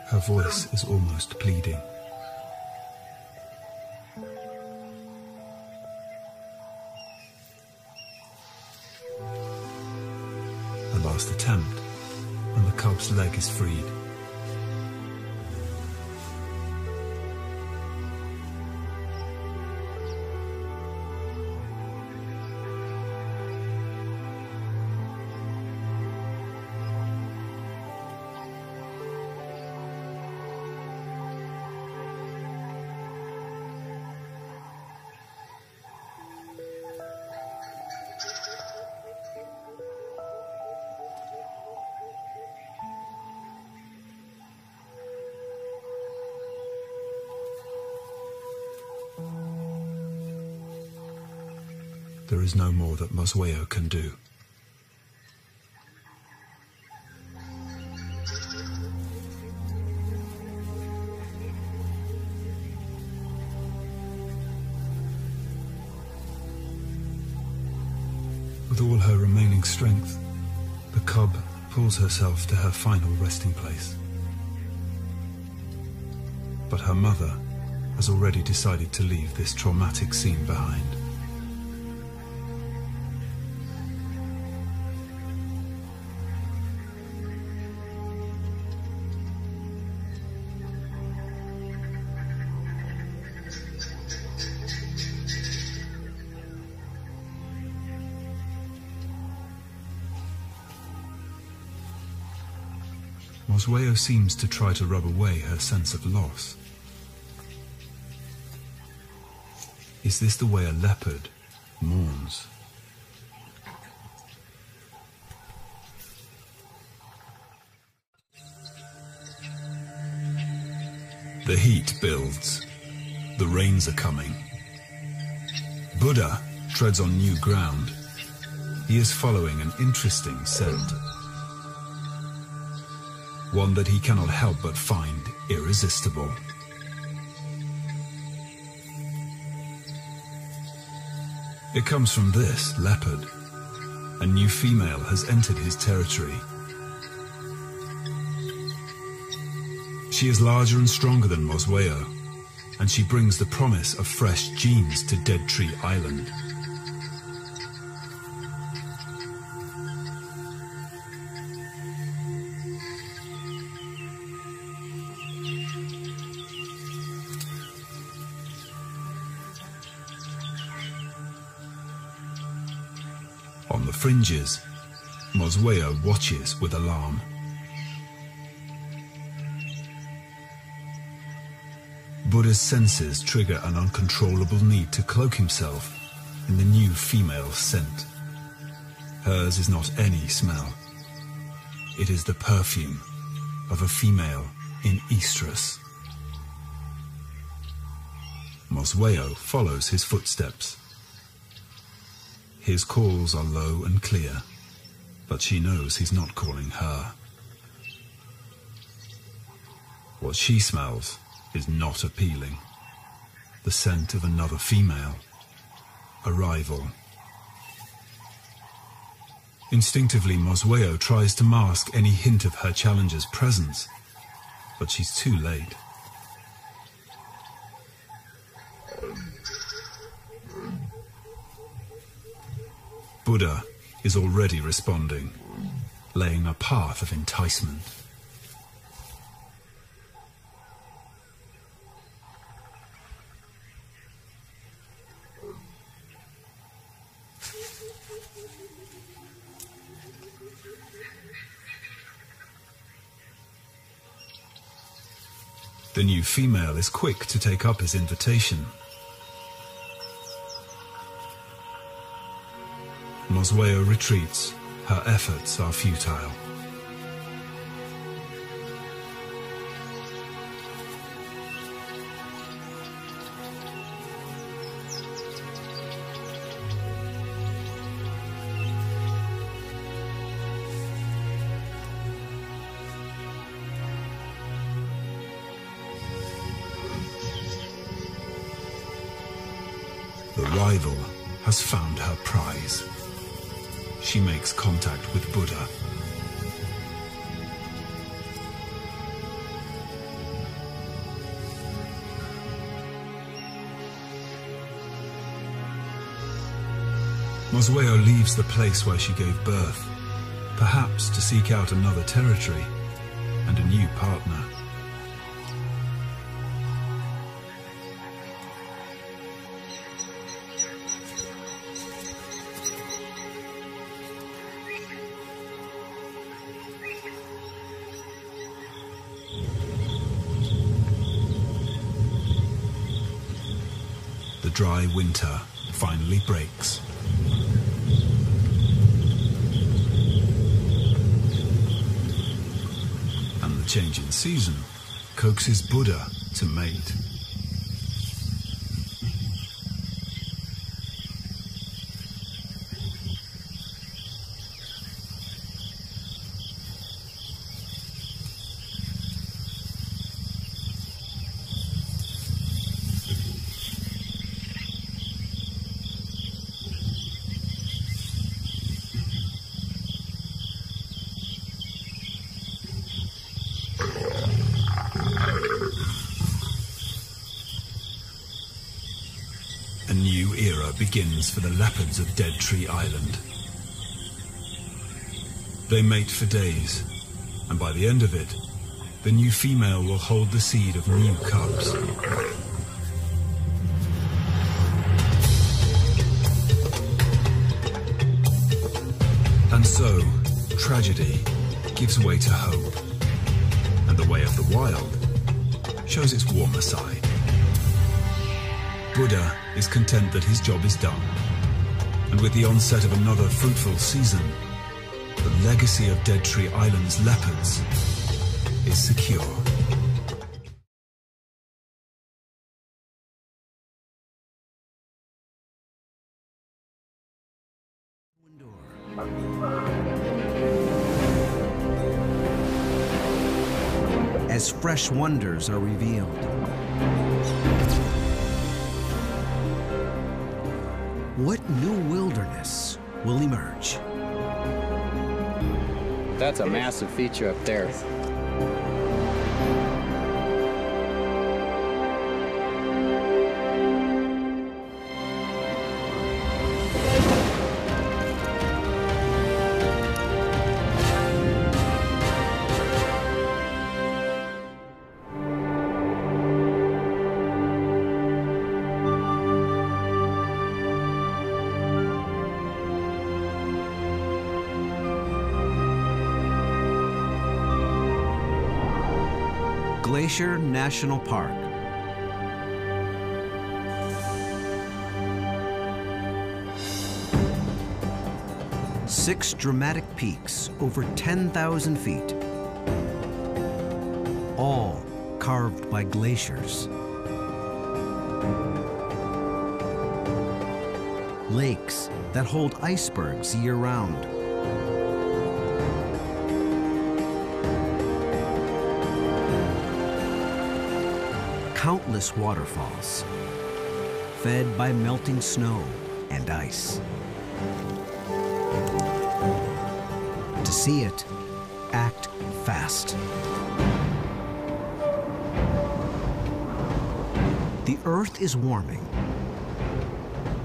Her voice is almost pleading. A last attempt, and the cub's leg is freed. There is no more that Mosweo can do. With all her remaining strength, the cub pulls herself to her final resting place. But her mother has already decided to leave this traumatic scene behind. Mosweo seems to try to rub away her sense of loss. Is this the way a leopard mourns? The heat builds. The rains are coming. Buddha treads on new ground. He is following an interesting scent. One that he cannot help but find irresistible. It comes from this leopard. A new female has entered his territory. She is larger and stronger than Mosweo, and she brings the promise of fresh genes to Dead Tree Island. On the fringes, Mosweo watches with alarm. Buddha's senses trigger an uncontrollable need to cloak himself in the new female scent. Hers is not any smell. It is the perfume of a female in estrus. Mosweo follows his footsteps. His calls are low and clear, but she knows he's not calling her. What she smells is not appealing. The scent of another female. A rival. Instinctively, Mosweo tries to mask any hint of her challenger's presence, but she's too late. Buddha is already responding, laying a path of enticement. The new female is quick to take up his invitation. Mosweo retreats. Her efforts are futile. The rival has found her prize. She makes contact with Buddha. Mosweo leaves the place where she gave birth, perhaps to seek out another territory and a new partner. The dry winter finally breaks. And the change in season coaxes Buddha to mate. A new era begins for the leopards of Dead Tree Island. They mate for days, and by the end of it, the new female will hold the seed of new cubs. And so, tragedy gives way to hope, and the way of the wild shows its warmer side. Buddha is content that his job is done, and with the onset of another fruitful season, the legacy of Dead Tree Island's leopards is secure. As fresh wonders are revealed. What new wilderness will emerge? That's a massive feature up there. Glacier National Park. Six dramatic peaks over 10,000 feet, all carved by glaciers. lakes that hold icebergs year-round. Countless waterfalls, fed by melting snow and ice. To see it, act fast. The Earth is warming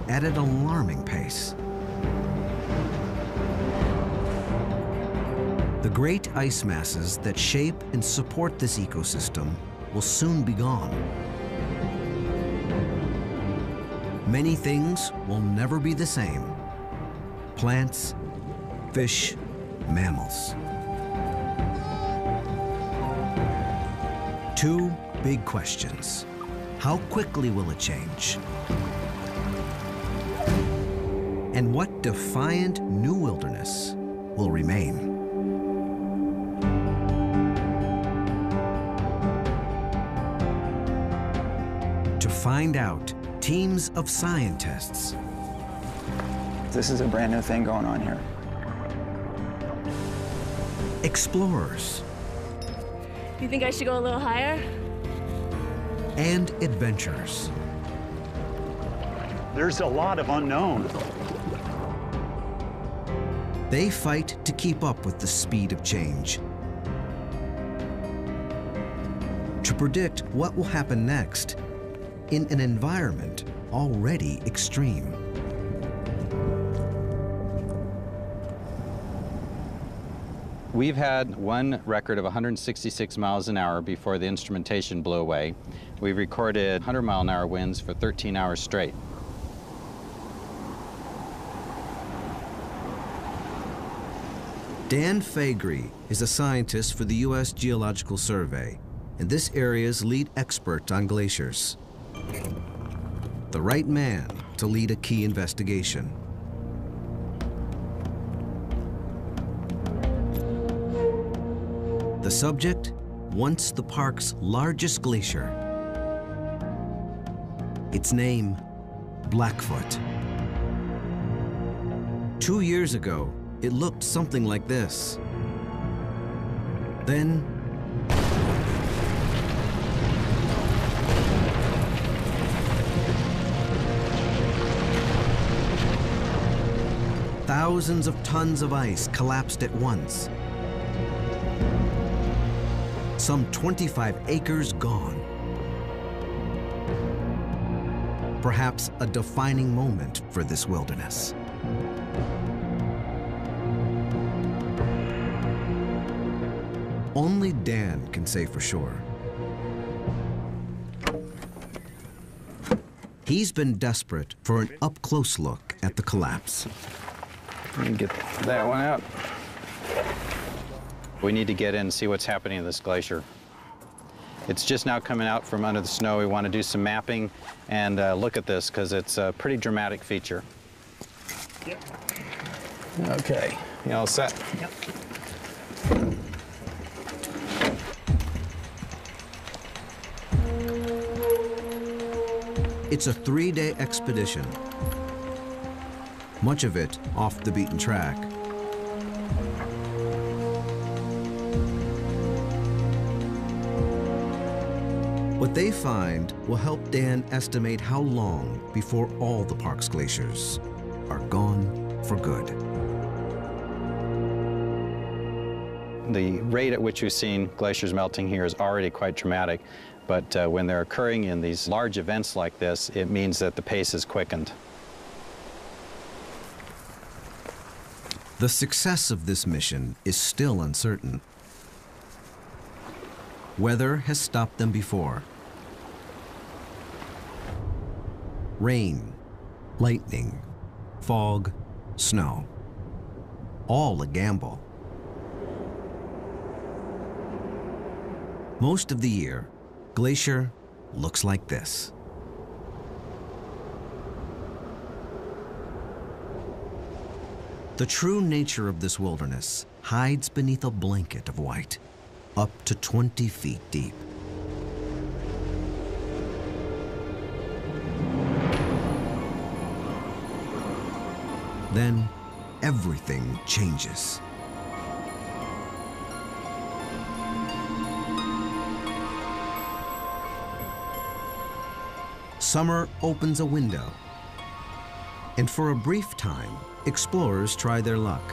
at an alarming pace. The great ice masses that shape and support this ecosystem will soon be gone. Many things will never be the same. Plants, fish, mammals. Two big questions. How quickly will it change? And what defiant new wilderness will remain? To find out, teams of scientists. This is a brand new thing going on here. Explorers. You think I should go a little higher? And adventurers. There's a lot of unknown. They fight to keep up with the speed of change. To predict what will happen next in an environment already extreme. We've had one record of 166 miles an hour before the instrumentation blew away. We've recorded 100-mile-an-hour winds for 13 hours straight. Dan Faegre is a scientist for the U.S. Geological Survey and this area's lead expert on glaciers. The right man to lead a key investigation. The subject, once the park's largest glacier. Its name, Blackfoot. 2 years ago, it looked something like this. Then, thousands of tons of ice collapsed at once. Some 25 acres gone. Perhaps a defining moment for this wilderness. Only Dan can say for sure. He's been desperate for an up-close look at the collapse. Let me get that one out. We need to get in and see what's happening to this glacier. It's just now coming out from under the snow. We want to do some mapping and look at this because it's a pretty dramatic feature. Yep. Okay, you all set? Yep. It's a 3-day expedition, much of it off the beaten track. What they find will help Dan estimate how long before all the park's glaciers are gone for good. The rate at which we've seen glaciers melting here is already quite dramatic, but when they're occurring in these large events like this, it means that the pace is quickened. The success of this mission is still uncertain. Weather has stopped them before. Rain, lightning, fog, snow. All a gamble. Most of the year, Glacier looks like this. The true nature of this wilderness hides beneath a blanket of white, up to 20 feet deep. Then everything changes. Summer opens a window, and for a brief time, explorers try their luck.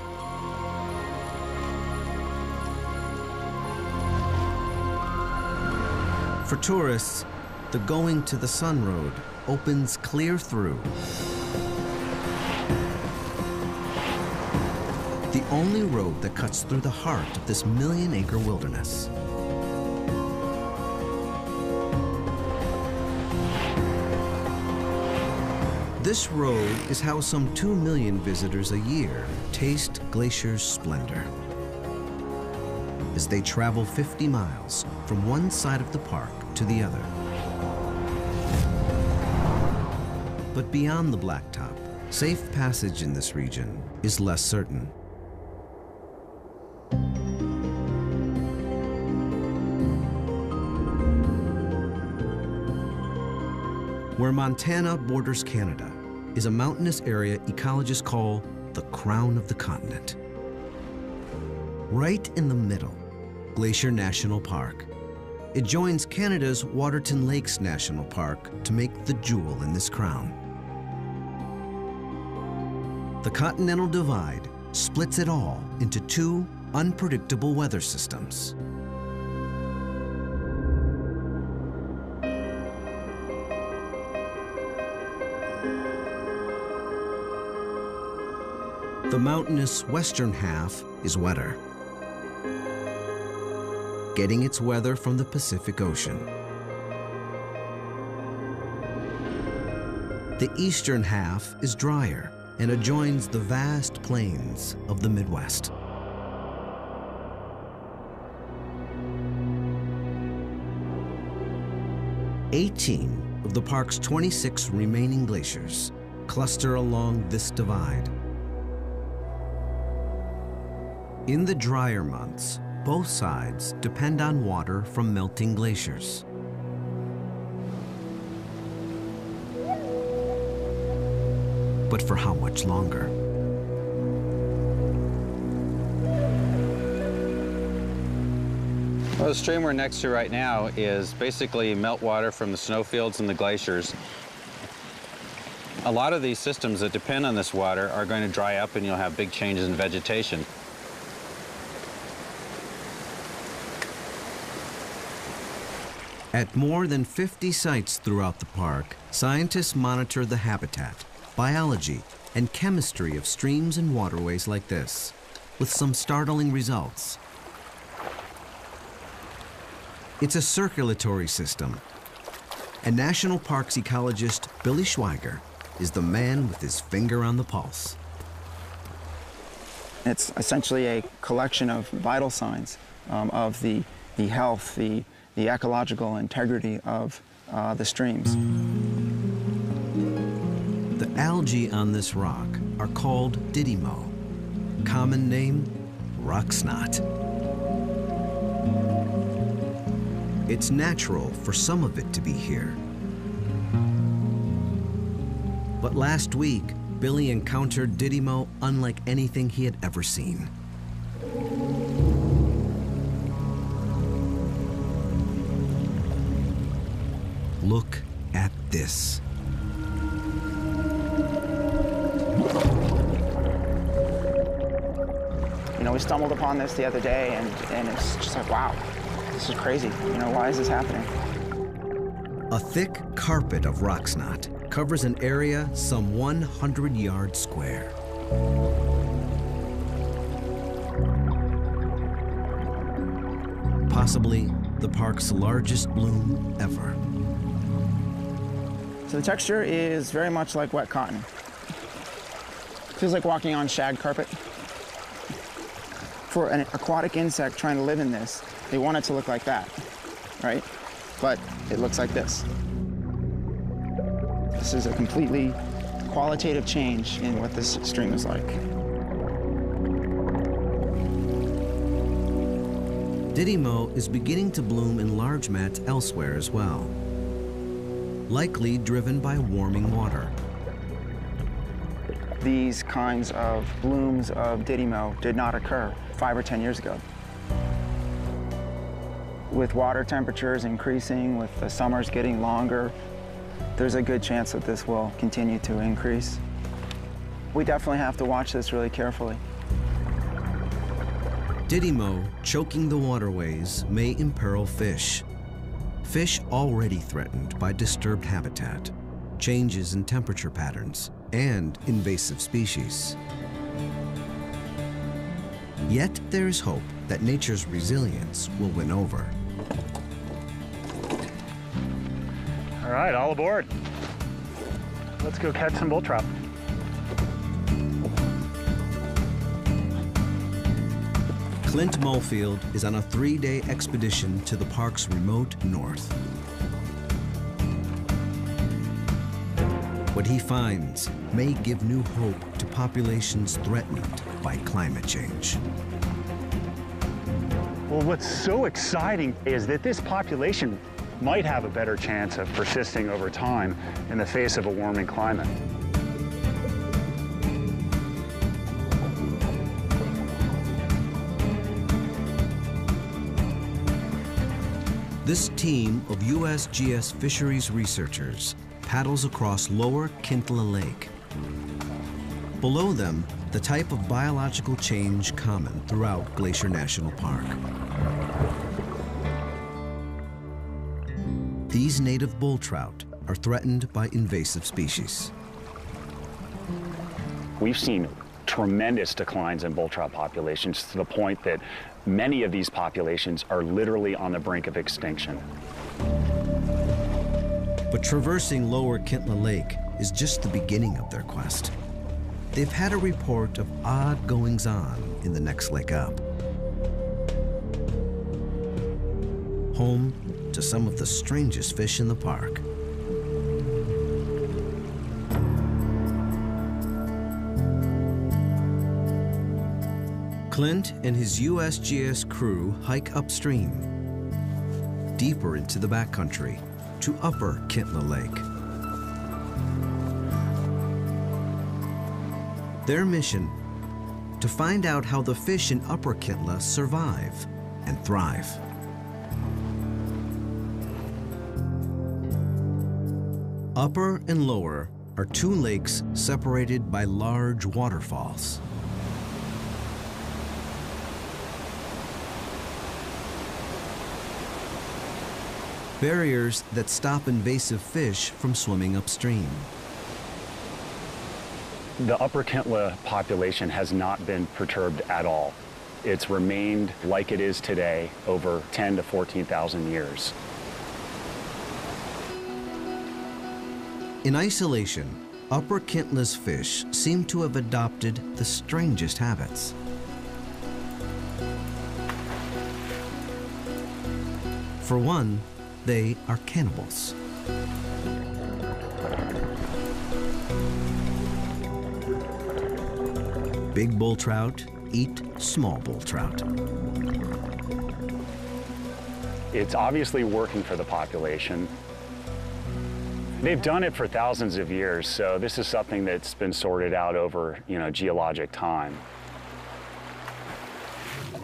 For tourists, the Going to the Sun Road opens clear through. The only road that cuts through the heart of this million-acre wilderness. This road is how some 2 million visitors a year taste Glacier's splendor. As they travel 50 miles from one side of the park to the other. But beyond the blacktop, safe passage in this region is less certain. Where Montana borders Canada is a mountainous area ecologists call the crown of the continent. Right in the middle, Glacier National Park. It joins Canada's Waterton Lakes National Park to make the jewel in this crown. The Continental Divide splits it all into 2 unpredictable weather systems. The mountainous western half is wetter, getting its weather from the Pacific Ocean. The eastern half is drier and adjoins the vast plains of the Midwest. "18 of the park's 26 remaining glaciers cluster along this divide. In the drier months, both sides depend on water from melting glaciers. But for how much longer? Well, the stream we're next to right now is basically meltwater from the snowfields and the glaciers. A lot of these systems that depend on this water are going to dry up and you'll have big changes in vegetation. At more than 50 sites throughout the park, scientists monitor the habitat, biology, and chemistry of streams and waterways like this, with some startling results. It's a circulatory system, and National Parks ecologist Billy Schweiger is the man with his finger on the pulse. It's essentially a collection of vital signs of the health, the ecological integrity of the streams. The algae on this rock are called didymo, common name, rock snot. It's natural for some of it to be here. But last week, Billy encountered didymo unlike anything he had ever seen. Look at this. You know, we stumbled upon this the other day, and it's just like, wow, this is crazy. You know, why is this happening? A thick carpet of rock snot covers an area some 100 yards square. Possibly the park's largest bloom ever. So the texture is very much like wet cotton. Feels like walking on shag carpet. For an aquatic insect trying to live in this, they want it to look like that, right? But it looks like this. This is a completely qualitative change in what this stream is like. Didymo is beginning to bloom in large mats elsewhere as well, likely driven by warming water. these kinds of blooms of Didymo did not occur 5 or 10 years ago. With water temperatures increasing, with the summers getting longer, there's a good chance that this will continue to increase. We definitely have to watch this really carefully. Didymo choking the waterways may imperil fish. Fish already threatened by disturbed habitat, changes in temperature patterns, and invasive species. Yet there is hope that nature's resilience will win over. All right, all aboard. Let's go catch some bull trout. Clint Molefield is on a 3-day expedition to the park's remote north. What he finds may give new hope to populations threatened by climate change. Well, what's so exciting is that this population might have a better chance of persisting over time in the face of a warming climate. This team of USGS fisheries researchers paddles across lower Kintla Lake. Below them, the type of biological change common throughout Glacier National Park. These native bull trout are threatened by invasive species. We've seen tremendous declines in bull trout populations to the point that many of these populations are literally on the brink of extinction. But traversing lower Kintla Lake is just the beginning of their quest. They've had a report of odd goings-on in the next lake up. Home to some of the strangest fish in the park. Clint and his USGS crew hike upstream, deeper into the backcountry, to Upper Kintla Lake. Their mission, to find out how the fish in Upper Kintla survive and thrive. Upper and Lower are 2 lakes separated by large waterfalls. Barriers that stop invasive fish from swimming upstream. The Upper Kintla population has not been perturbed at all. It's remained like it is today over 10 to 14,000 years. In isolation, Upper Kintla's fish seem to have adopted the strangest habits. For one, they are cannibals. Big bull trout eat small bull trout. It's obviously working for the population. They've done it for thousands of years, so this is something that's been sorted out over, geologic time.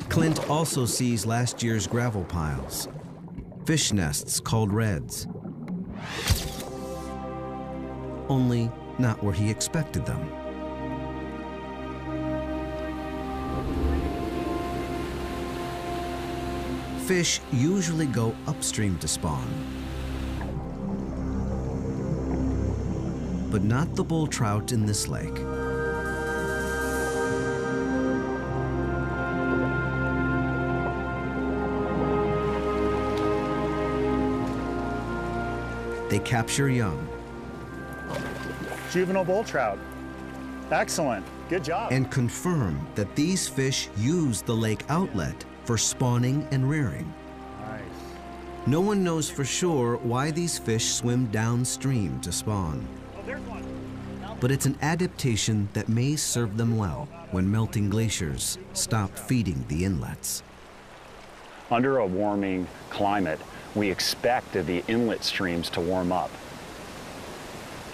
Clint also sees last year's gravel piles, fish nests called reds. Only not where he expected them. Fish usually go upstream to spawn, but not the bull trout in this lake. They capture young. Juvenile bull trout. Excellent. Good job. And confirm that these fish use the lake outlet for spawning and rearing. Nice. No one knows for sure why these fish swim downstream to spawn. Oh, there's one. But it's an adaptation that may serve them well when melting glaciers stop feeding the inlets. Under a warming climate, we expect the inlet streams to warm up.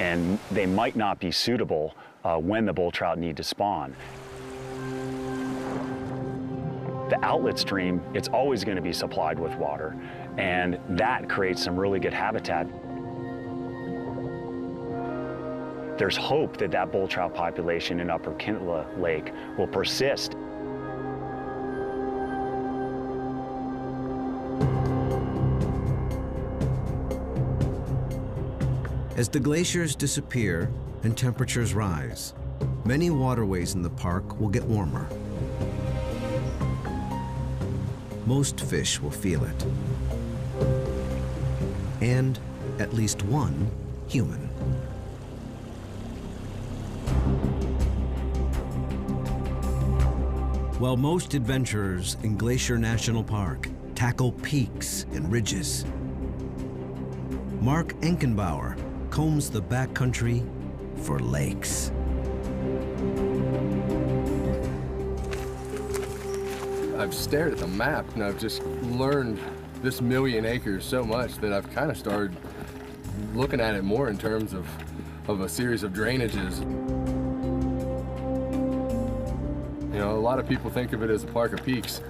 And they might not be suitable when the bull trout need to spawn. The outlet stream, it's always going to be supplied with water, and that creates some really good habitat. There's hope that that bull trout population in Upper Kintla Lake will persist. As the glaciers disappear and temperatures rise, many waterways in the park will get warmer. Most fish will feel it. And at least one human. While most adventurers in Glacier National Park tackle peaks and ridges, Mark Enkenbauer combs the backcountry for lakes. I've stared at the map and I've just learned this 1,000,000 acres so much that I've kind of started looking at it more in terms of a series of drainages. You know, a lot of people think of it as a park of peaks.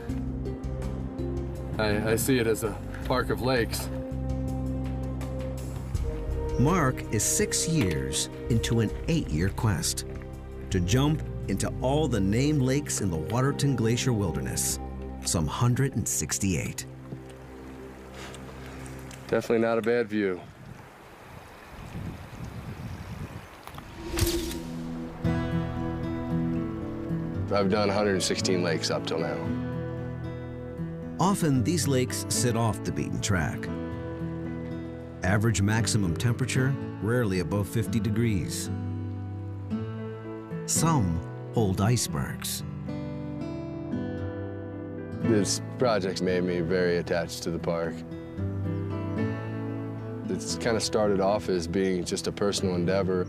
I see it as a park of lakes. Mark is 6 years into an 8-year quest to jump into all the named lakes in the Waterton Glacier Wilderness, some 168. Definitely not a bad view. I've done 116 lakes up till now. Often these lakes sit off the beaten track. Average maximum temperature, rarely above 50 degrees. Some hold icebergs. This project's made me very attached to the park. It's kind of started off as being just a personal endeavor.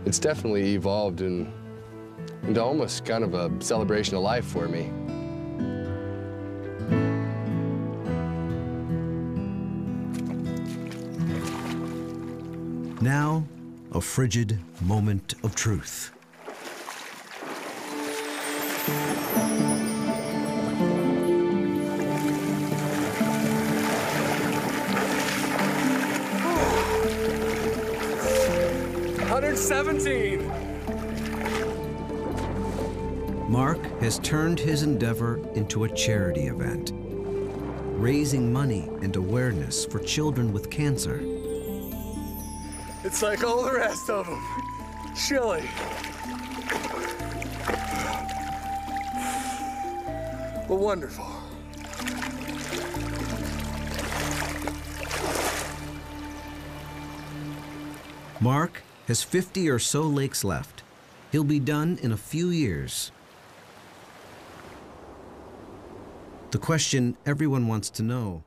It's definitely evolved into almost kind of a celebration of life for me. Now, a frigid moment of truth. Mark has turned his endeavor into a charity event, raising money and awareness for children with cancer. It's like all the rest of them. Chilly. But wonderful. Mark has 50 or so lakes left. He'll be done in a few years. The question everyone wants to know